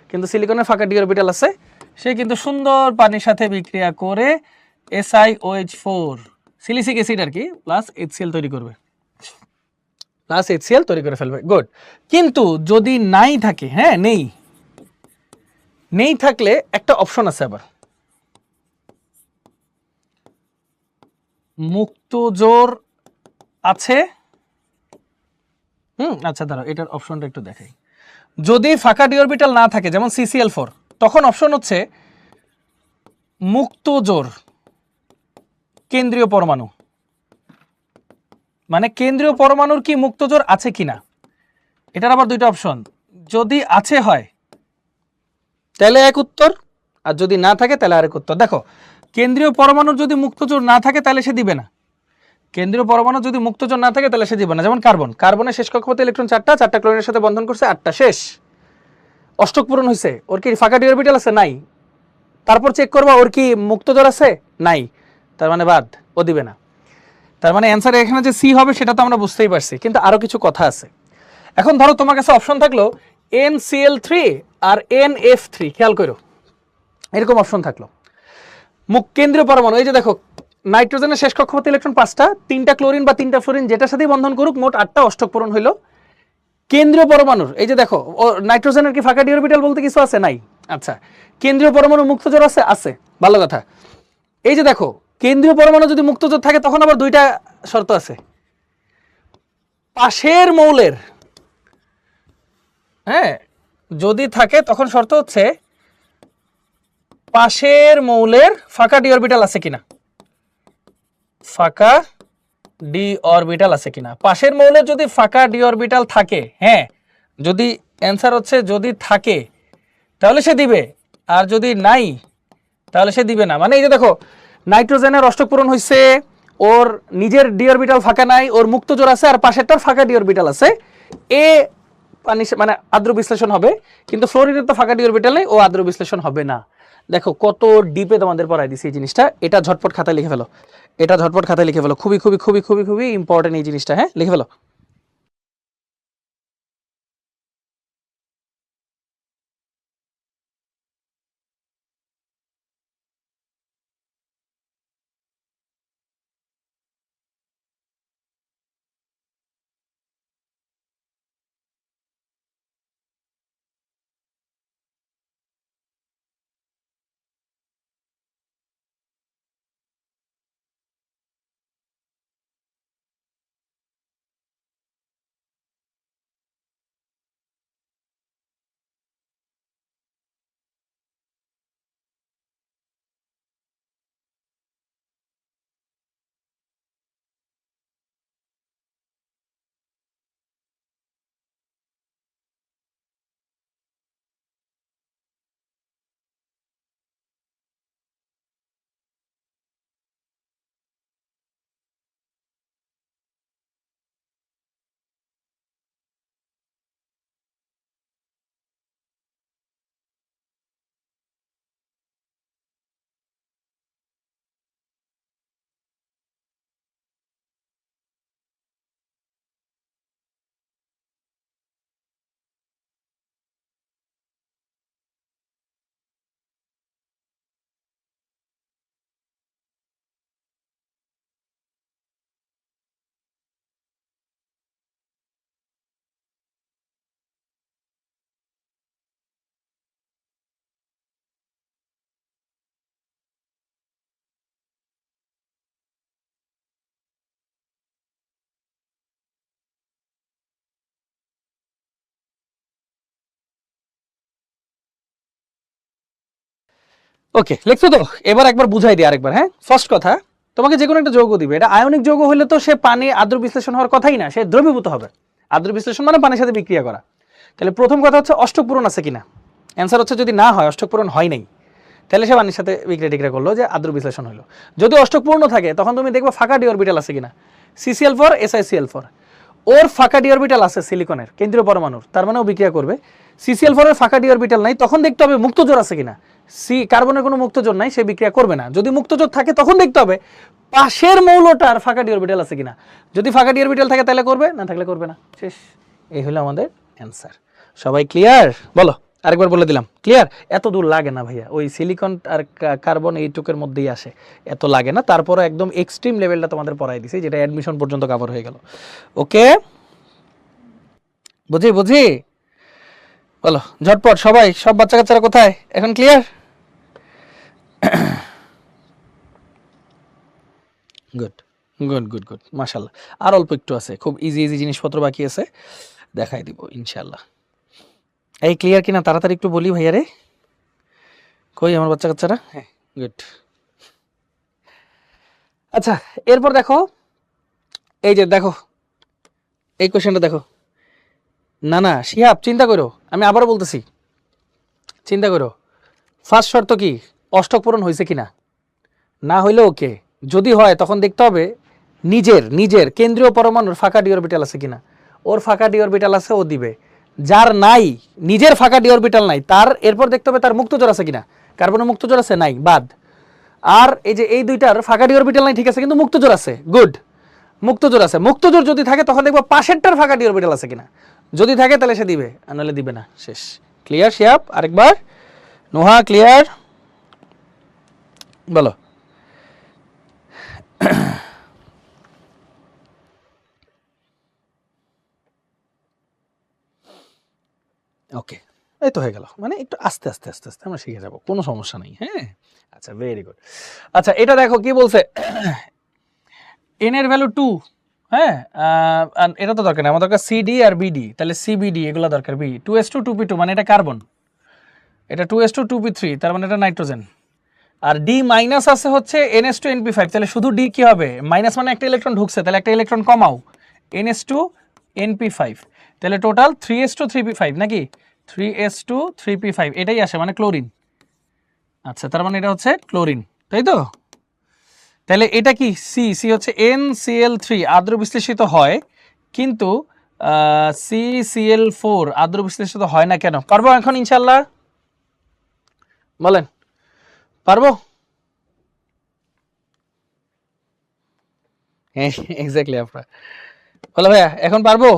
কিন্তু সিলিকনের ফাঁকা ডি অরবিটাল আছে, সে কিন্তু সুন্দর পানির সাথে বিক্রিয়া করে SiOH4 সিলিসিক অ্যাসিড আর কি প্লাস HCl তৈরি করবে, প্লাস HCl তৈরি করে ফেলবে। গুড। কিন্তু যদি নাই থাকে, হ্যাঁ নেই থাকলে একটা অপশন আছে আবার, মুক্ত জোর আছে। আচ্ছা দাঁড়াও, এটার অপশনটা একটু দেখাই। যদি ফাঁকা ডি অরবিটাল না থাকে, যেমন CCl4, তখন অপশন হচ্ছে মুক্ত জোর কেন্দ্রীয় পরমাণু, মানে কেন্দ্রীয় পরমাণুর কি মুক্ত জোর আছে কিনা। এটার আবার দুইটা অপশন, যদি আছে হয় তাহলে এক উত্তর, আর যদি না থাকে তাহলে আরেক উত্তর। দেখো, কেন্দ্রীয় পরমাণুর যদি মুক্ত জোর না থাকে তাহলে সে দিবে না, কেন্দ্রীয় পরমাণু যদি মুক্ত জোর না থাকে তাহলে সে দিবে না। যেমন কার্বনের শেষ কক্ষপথে ইলেকট্রন 4টা ক্লোরিনের সাথে বন্ধন করছে, 8টা, শেষ, অষ্টক পূরণ হয়েছে। ওর কি ফাঁকা ডি অরবিটাল আছে? নাই। তারপর চেক করবা ওর কি মুক্ত জোর আছে? নাই, তার মানে বাদ, ও দিবে না। তার মানে অ্যান্সার এখানে যে সি হবে সেটা তো আমরা বুঝতেই পারছি, কিন্তু আরো কিছু কথা আছে। এখন ধরো তোমার কাছে অপশন থাকলো NCl3 আর NF3, খেয়াল করো এরকম অপশন থাকলো। মুখ কেন্দ্রীয় পরমাণু, এই যে দেখো নাইট্রোজেনের শেষ কক্ষপথে ইলেকট্রন 5টা, 3টা ক্লোরিন বা 3টা ফ্লোরিন যেটার সাথেই বন্ধন করুক মোট 8টা অষ্টক পূরণ হইলো। কেন্দ্রীয় পরমাণুর এই যে দেখো নাইট্রোজেনের কি ফাঁকা ডি অরবিটাল বলতে কিছু আছে? নাই। আচ্ছা, কেন্দ্রীয় পরমাণু মুক্তজোড় আছে? আছে, ভালো কথা। এই যে দেখো কেন্দ্রীয় পরমাণু যদি মুক্তজোড় থাকে তখন আবার দুইটা শর্ত আছে। পাশের মৌলের, হ্যাঁ, যদি থাকে তখন শর্ত হচ্ছে পাশের মৌলের ফাঁকা ডি অরবিটাল আছে কিনা, ফাঁকা ডি অরবিটাল আছে কিনা। পাশের মৌলের যদি ফাঁকা ডি অরবিটাল থাকে, হ্যাঁ, যদি অ্যান্সার হচ্ছে যদি থাকে তাহলে সে দিবে, আর যদি নাই তাহলে সে দিবে না। মানে এই যে দেখো নাইট্রোজেনের অষ্টক পূরণ হয়েছে, ওর নিজের ডি অরবিটাল ফাঁকা নাই, ওর মুক্ত জোড় আছে, আর পাশেরটার ফাঁকা ডি অরবিটাল আছে, এ পানি মানে আদ্র বিশ্লেষণ হবে, কিন্তু ফ্লোরিনের তো ফাঁকা ডি অরবিটাল নেই, ও আদ্র বিশ্লেষণ হবে না। দেখো কত ডিপে তোমাদের পড়াই দিছি এই জিনিসটা। এটা ঝটপট খাতায় লিখে ফেলো, এটা ঝটপট খাতায় লিখে ফেলো, খুবই খুবই খুবই খুবই খুবই ইম্পর্টেন্ট এই জিনিসটা, হ্যাঁ, লিখে ফেলো। ওকে, লিখছো তো? এবার একবার বুঝাই দিই আরেকবার, হ্যাঁ। ফার্স্ট কথা, তোমাকে যে কোনো একটা যৌগ দিবে, এটা আয়নিক যৌগ হলে তো সে পানি আদ্র বিশ্লেষণ হওয়ার কথাই না, সে দ্রবীভূত হবে। আদ্র বিশ্লেষণ মানে পানির সাথে বিক্রিয়া করা। তাহলে প্রথম কথা হচ্ছে অষ্টক পূরণ আছে কিনা। অ্যান্সার হচ্ছে যদি না হয়, অষ্টক পূরণ হয় নাই, তাহলে সে পানির সাথে বিক্রিয়া টিক্রিয়া করলো, যে আদ্র বিশ্লেষণ হলো। যদি অষ্টক পূর্ণ থাকে তখন তুমি দেখবে ফাঁকা ডি অরবিটাল আছে কিনা, CCl4 SiCl4, ওর ফাঁকা ডি অরবিটাল আছে সিলিকনের কেন্দ্রীয় পরমাণুর, তার মানেও বিক্রিয়া করবে। CCl4 এর ফাঁকা ডি অরবিটাল নাই, তখন দেখতে হবে মুক্ত জোড় আছে কিনা। কার্বনের কোনো মুক্ত জোড় নাই, সে বিক্রিয়া করবে না। যদি মুক্ত জোড় থাকে তখন দেখতে হবে পাশের মৌলটার ফাঁকা ডি অরবিটাল আছে কিনা। যদি ফাঁকা ডি অরবিটাল থাকে তাহলে করবে, না থাকলে করবে না, শেষ। এই হলো আমাদের অ্যান্সার। সবাই ক্লিয়ার? বলো, আরেকবার বলে দিলাম, ক্লিয়ার? এত দূর লাগে না ভাইয়া, ওই সিলিকন আর কার্বন এইটুকের মধ্যেই আসে, এত লাগে না। তারপরে একদম এক্সট্রিম লেভেলটা তোমাদের পড়াই দিছি, যেটা অ্যাডমিশন পর্যন্ত কভার হয়ে গেল। ওকে, বুঝি বুঝি? বলো ঝটপট সবাই, সব বাচ্চা কাচ্চারা কোথায় এখন? Clear? Good good good good, মাশাআল্লাহ। আর অল্প একটু আছে, খুব ইজি ইজি জিনিসপত্র বাকি আছে, দেখাই দিব ইনশাআল্লাহ। এই ক্লিয়ার কিনা তাড়াতাড়ি একটু বলি ভাইয়া রে, কই আমার বাচ্চা কাচ্চারা? হ্যাঁ, গুড। আচ্ছা, এরপর দেখো, এই যে দেখো এই কোশ্চেনটা দেখো। না না শিহাব, চিন্তা করো, আমি আবারও বলতেছি, চিন্তা করো। ফার্স্ট শর্ত কি? অষ্টক পূরণ হয়েছে কিনা। না হইলে ওকে, যদি হয় তখন দেখতে হবে নিজের নিজের কেন্দ্রীয় পরমাণুর ফাঁকা ডি অরবিটাল আছে কিনা। ওর ফাঁকা ডি অরবিটাল আছে, ও দিবে। যার নাই, নিজের ফাঁকা ডি অরবিটাল নাই, তার এরপর দেখতে হবে তার মুক্তজোড় আছে কিনা। কার্বনের মুক্তজোড় আছে? নাই, বাদ। আর এই যে এই দুইটার ফাঁকা ডি অরবিটাল নাই, ঠিক আছে, কিন্তু মুক্তজোড় আছে, গুড। মুক্তজোর আছে, মুক্তজোর যদি থাকে তখন দেখবো পাশেরটার ফাঁকা ডি অরবিটাল আছে কিনা, যদি থাকে তাহলে সে দিবে, আর নাহলে দিবে না। শেষ। ক্লিয়ার শিয়াব? আরেকবার নোহা ক্লিয়ার? বলো। ওকে, এই তো হয়ে গেল, মানে একটু আস্তে আস্তে আস্তে আস্তে আমরা শিখে যাব, কোনো সমস্যা নেই। হ্যাঁ, আচ্ছা ভেরি গুড। আচ্ছা এটা দেখো কি বলছে, এন এর ভ্যালু 2, হ্যাঁ, এটা তো দরকার নেই, আমার দরকার সিডি আর বিডি, তাহলে সিবিডি এগুলো দরকার। বি 2s2 2p2 মানে এটা কার্বন, এটা 2s2 2p3 তার মানে এটা নাইট্রোজেন, আর ডি মাইনাস আছে হচ্ছে ns2 np5, তাহলে শুধু ডি কি হবে, মাইনাস মানে একটা ইলেকট্রন ঢুকছে, তাহলে একটা ইলেকট্রন কমাও, ns2 np5, তাহলে টোটাল 3s2 3p5 নাকি, 3s2 3p5 এটাই আসে, মানে ক্লোরিন। আচ্ছা তার মানে এটা হচ্ছে ক্লোরিন, তাই তো? তাহলে এটা কি সি, সি হচ্ছে NCl3 আদ্র বিশ্লেষিত হয়, কিন্তু CCl4 আদ্র বিশ্লেষিত হয় না কেন? পারবো এখন ইনশাল্লাহ? বলেন পারবো? এক্স্যাক্টলি আপনার বলো ভাইয়া, এখন পারবো?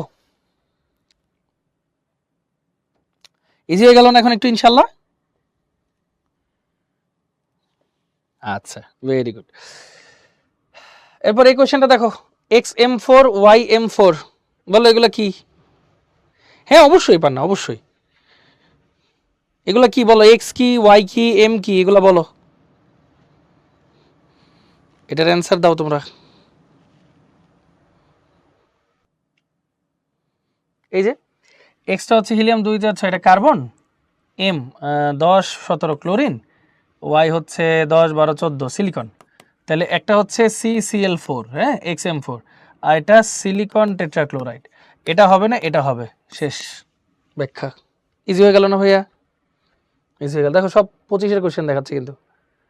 ইজি হয়ে গেল না এখন একটু ইনশাল্লাহ? আচ্ছা ভেরি গুড। এরপর এই কোশ্চেনটা দেখো, XM4 YM4, বলো এগুলো কি? হ্যাঁ অবশ্যই পার না, অবশ্যই। এগুলো কি বলো, এক্স কি, ওয়াই কি, এম কি, এগুলো বলো, এটার অ্যান্সার দাও তোমরা। এই যে এক্সটা হচ্ছে হিলিয়াম 2 4 6 এটা কার্বন, এম 10 17 ক্লোরিন, ওয়াই হচ্ছে 10 12 14 সিলিকন, তাহলে একটা হচ্ছে CCl4, হ্যাঁ XM4, আর এটা সিলিকন টেট্রাক্লোরাইড, এটা হবে না, এটা হবে। শেষ ব্যাখ্যা। ইজি হয়ে গেল না ভাইয়া? ইজি হয়ে গেল। দেখো সব 25-এর কোশ্চেন দেখাচ্ছে কিন্তু,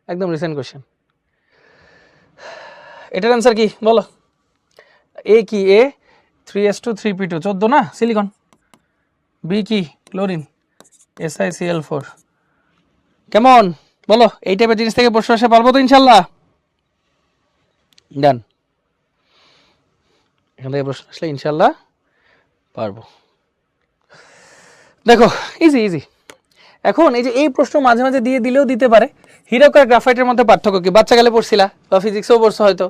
একদম রিসেন্ট কোশ্চেন। এটার অ্যান্সার কি বলো? এ কি, এ 3s2 3p2 14 না সিলিকন, বি কি ক্লোরিন SiCl4, কেমন বলো? এই টাইপের জিনিস থেকে প্রশ্ন আসে, পারবো তো ইনশাল্লাহ? ডান, এখান থেকে প্রশ্ন আসলে ইনশাল্লাহ পারবো। দেখো ইজি ইজি। এখন এই যে এই প্রশ্ন মাঝে মাঝে দিয়ে দিলেও দিতে পারে, হীরক আর গ্রাফাইটের মধ্যে পার্থক্য কি? বাচ্চা কালে পড়ছিলা বা ফিজিক্সেও পড়ছো হয়তো।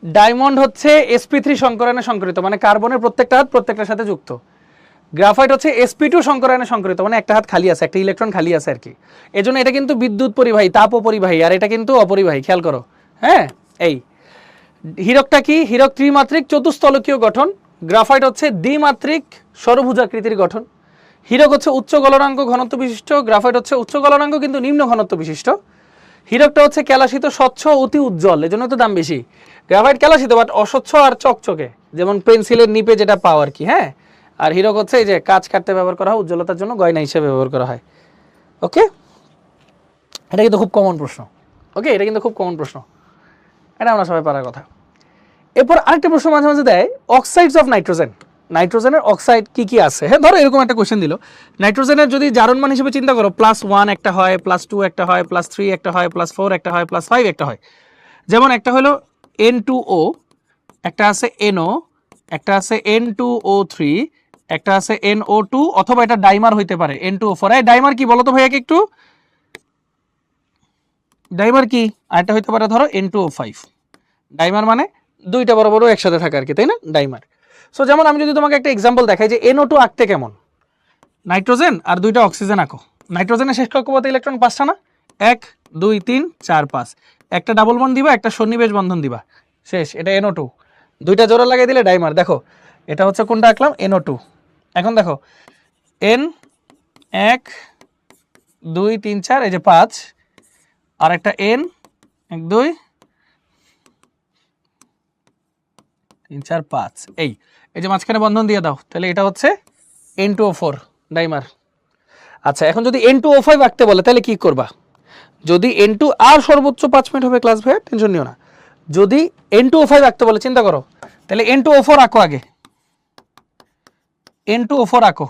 ডায়মন্ড হচ্ছে sp3 সংকরায়নে সংকরিত, মানে কার্বনের প্রত্যেকটা হাত প্রত্যেকটার সাথে যুক্ত। গ্রাফাইট হচ্ছে sp2 সংকরায়নে সংকরিত, মানে একটা হাত খালি আছে, একটা ইলেকট্রন খালি আছে আর কি। এজন্য এটা কিন্তু বিদ্যুৎ পরিবাহী, তাপ অপরিবাহী, আর এটা কিন্তু অপরিবাহী, খেয়াল করো। হ্যাঁ, এই হীরকটা কি? হীরক ত্রিমাত্রিক চতুস্তলকীয় গঠন, গ্রাফাইট হচ্ছে দ্বিমাত্রিক ষড়ভুজাকৃতির গঠন। হীরক হচ্ছে উচ্চ গলনাঙ্ক ঘনত্ব বিশিষ্ট, গ্রাফাইট হচ্ছে উচ্চ গলনাঙ্ক কিন্তু নিম্ন ঘনত্ব বিশিষ্ট। হীরকটা হচ্ছে ক্যালাসিত, স্বচ্ছ, অতি উজ্জ্বল, এজন্য তো দাম বেশি। গ্রাফাইট ক্যালাসিত বাট অস্বচ্ছ আর চকচকে, যেমন পেন্সিলের নিপে যেটা পাও আর কি। হ্যাঁ, আর হীরক হচ্ছে এই যে কাঁচ কাটতে ব্যবহার করা হয়, উজ্জ্বলতার জন্য গয়না হিসেবে ব্যবহার করা হয়। ওকে, এটা কিন্তু খুব কমন প্রশ্ন। ওকে, এটা কিন্তু খুব কমন প্রশ্ন, এটা আমরা সবাই পারার কথা। এরপর আরেকটা প্রশ্ন মাঝে মাঝে দেয়, অক্সাইডস অফ নাইট্রোজেন, নাইট্রোজেনের অক্সাইড কি কি আছে? হ্যাঁ ধরো এরকম একটা কোশ্চেন দিল, নাইট্রোজেনের যদি জারণ মান হিসেবে চিন্তা করো, +1 একটা হয়, +2 একটা হয়, +3 একটা হয়, +4 একটা হয়, +5 একটা হয়। যেমন একটা হলো N2O, একটা আছে NO, একটা আছে N2O3, একটা আছে NO2, অথবা এটা ডাইমার হইতে পারে N2O4। এই ডাইমার কি বলো তো ভাইয়াকে একটু, ডাইমার কি? আর একটা হইতে পারে ধরো N2O5। ডাইমার মানে দুইটা বড় বড় একসাথে থাকে আর কি, তাই না, ডাইমার। সো যেমন আমি যদি তোমাকে একটা এক্সাম্পল দেখাই যে NO2 আঁকতে কেমন, নাইট্রোজেন আর দুইটা অক্সিজেন আঁকো। নাইট্রোজেনের শেষ কক্ষপথে ইলেকট্রন 5টা না, 1 2 3 4 5, একটা ডাবল বন্ড দিবা, একটা সন্নিবেশ বন্ধন দিবা, শেষ। এটা NO2, দুইটা জোড়া লাগাই দিলে ডাইমার। দেখো এটা হচ্ছে কোনটা আঁকলাম, NO2। এখন দেখো N 1 2 3 4, এই যে 5, আর একটা N 1 2 3 4 5, এই যে মাঝখানে বন্ধন দিয়ে দাও, তাহলে এটা হচ্ছে N2O4 ডাইমার। আচ্ছা এখন যদি N2O5 আঁকতে বলে তাহলে কি করবা? যদি N2 আর সর্বোচ্চ 5 মিনিট হবে ক্লাস ভাইয়া, টেনশন নিও না। যদি N2O5 আঁকতে বলে চিন্তা করো, তাহলে N2O4 আঁকো আগে, N2O4 আঁকো,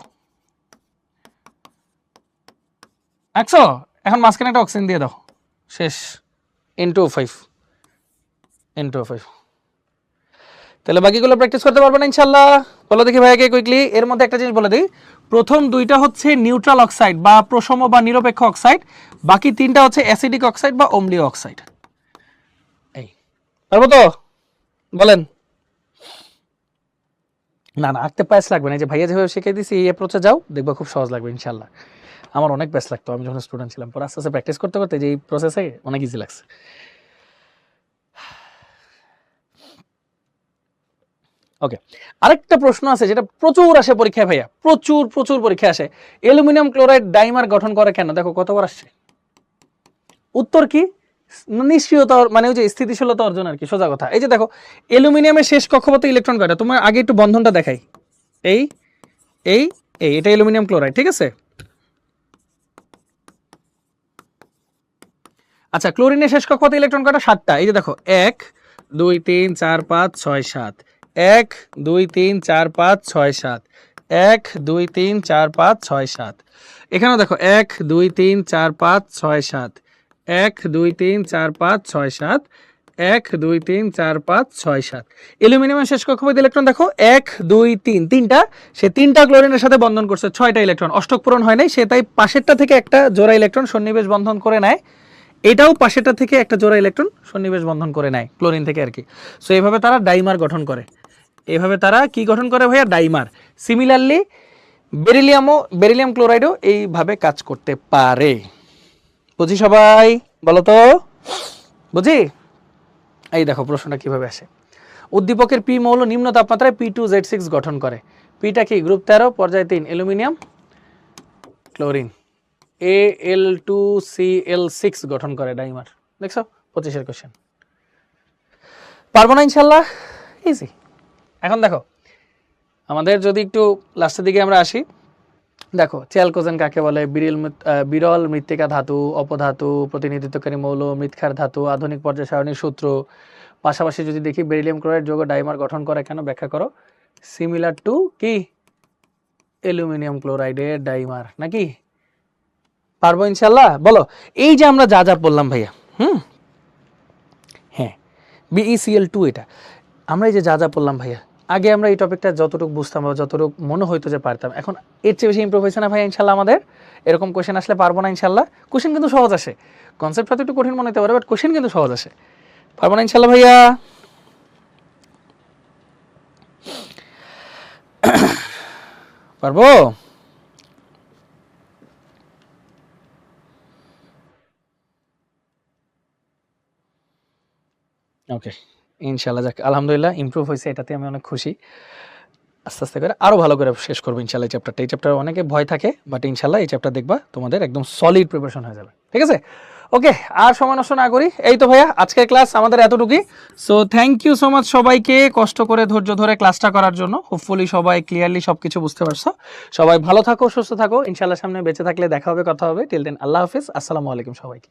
আঁকছো? এখন মাঝখানে একটা অক্সিজেন দিয়ে দাও, শেষ, N2O5, N2O5। তাহলে বাকিগুলো প্র্যাকটিস করতে পারবে না ইনশাআল্লাহ? বলো দেখি ভাইয়াকে কুইকলি। এর মধ্যে একটা জিনিস বলে দিই, প্রথম দুইটা হচ্ছে নিউট্রাল অক্সাইড বা প্রসম বা নিরপেক্ষ অক্সাইড, বাকি তিনটা হচ্ছে অ্যাসিডিক অক্সাইড বা অম্লীয় অক্সাইড। এই পারবো তো? বলেন। না না, আঁকতে প্যাচ লাগবে না, এই যে ভাইয়া যেভাবে শিখিয়ে দিছি এই অ্যাপ্রোচে যাও, দেখবা খুব সহজ লাগবে ইনশাআল্লাহ। আমার অনেক প্যাচ লাগতো আমি যখন স্টুডেন্ট ছিলাম, পরে আস্তে আস্তে প্র্যাকটিস করতে করতে যে এই প্রসেসে অনেক ইজি লাগছে। ওকে, আরেকটা প্রশ্ন আছে যেটা প্রচুর আসে পরীক্ষায় ভাইয়া, প্রচুর প্রচুর পরীক্ষায় আসে, অ্যালুমিনিয়াম ক্লোরাইড ডাইমার গঠন করে কেন? দেখো কতবার আসছে। উত্তর কি? নিষ্ক্রিয়তা, মানে ওই যে স্থিতিশীলতা অর্জন আর কি, সোজা কথা। এই যে দেখো অ্যালুমিনিয়ামের শেষ কক্ষপথে ইলেকট্রন কয়টা? তোমার আগে একটু বন্ধনটা দেখাই, এই এই এই এটা অ্যালুমিনিয়াম ক্লোরাইড, ঠিক আছে। আচ্ছা, ক্লোরিনের শেষ কক্ষপথে ইলেকট্রন কয়টা? 7টা। এই যে দেখো 1 2 3 4 5 6 7, 1 2 3 4 5 6 7, 1 2 3 4 5 6 7। এখানেও দেখো 1 2 3 4 5 6 7, 1 2 3 4 5 6 7, 1 2 3 4 5 6 7। অ্যালুমিনিয়ামের শেষ কক্ষপথে ইলেকট্রন দেখো 1 2 3, তিনটা, সে তিনটা ক্লোরিনের সাথে বন্ধন করছে 6টা ইলেকট্রন, অষ্টক পূরণ হয় নাই, সে তাই পাশেরটা থেকে একটা জোড়া ইলেকট্রন সন্নিবেশ বন্ধন করে নেয়, এটাও পাশেটা থেকে একটা জোড়া ইলেকট্রন সন্নিবেশ বন্ধন করে নেয় ক্লোরিন থেকে আর কি। সো এইভাবে তারা ডাইমার গঠন করে, এইভাবে তারা কি গঠন করে ভাইয়া? ডাইমার। সিমিলারলি বেরিলিয়াম ক্লোরাইডও এইভাবে কাজ করতে পারে। বুঝি সবাই? বলো তো বুঝি? এই দেখো প্রশ্নটা কিভাবে আসে। উদ্দীপকের পি মৌল নিম্ন তাপমাত্রায় P2Z6 গঠন করে। পিটা কি? গ্রুপ 13 পর্যায় 3 অ্যালুমিনিয়াম ক্লোরিন Al2Cl6 গঠন করে ডাইমার। দেখছো 25-এর কোশ্চেন। পারবো না ইনশাল্লাহ? ইজি। এখন দেখো আমাদের যদি একটু লাস্টের দিকে আমরা আসি, দেখো চ্যালকোজেন কাকে বলে? বিরল মৃত্তিকা ধাতু, অপধাতু, প্রতিনিধিত্বকারী মৌল, মৃৎক্ষার ধাতু, আধুনিক পর্যায় সারণীর সূত্র। পাশাপাশি যদি দেখি বেরিলিয়াম ক্লোরাইড যৌগ ডাইমার গঠন করে কেন? ব্যাখ্যা করো। সিমিলার টু কি? অ্যালুমিনিয়াম ক্লোরাইডের ডাইমার, নাকি? পারবো ইনশাল্লাহ? বলো। এই যে আমরা যা যা বললাম ভাইয়া, হ্যাঁ BeCl2, এটা আমরা এই যে যা যা বললাম ভাইয়া, আগে আমরা এই টপিকটা যতটুকু বুঝতাম বা যতটুকু মনে হইতো যে পারতাম, এখন এর চেয়ে বেশি ইমপ্রুভ হয়েছে না ভাইয়া ইনশাল্লাহ আমাদের? এরকম কোশ্চেন আসলে পারবো না ইনশাল্লাহ? কোশ্চেন কিন্তু সহজ আসে, কনসেপ্ট হয়তো একটু কঠিন মনে হতে পারে, বাট কোশ্চেন কিন্তু সহজ আসে। পারবো না ইনশাল্লাহ ভাইয়া? পারবো? ওকে ইনশাল্লাহ, যাক আলহামদুলিল্লাহ ইমপ্রুভ হয়েছে, এটাতে আমি অনেক খুশি। আস্তে আস্তে করে আরো ভালো করে শেষ করবো ইনশাল্লাহ এই চ্যাপ্টারটা। এই চ্যাপ্টার অনেকে ভয় থাকে, বাট ইনশাল্লাহ এই চ্যাপ্টার দেখবা তোমাদের একদম সলিড প্রিপারেশন হয়ে যাবে, ঠিক আছে? ওকে, আর সময় নষ্ট না করি, এই তো ভাইয়া আজকের ক্লাস আমাদের এতটুকুই। So thank you so much সবাইকে কষ্ট করে ধৈর্য ধরে ক্লাসটা করার জন্য। হোপফুলি সবাই ক্লিয়ারলি সবকিছু বুঝতে পারছো। সবাই ভালো থাকো, সুস্থ থাকো, ইনশাল্লাহ সামনে বেঁচে থাকলে দেখা হবে, কথা হবে। টিল দেন আল্লাহ হাফিজ, আসসালামু আলাইকুম সবাইকে।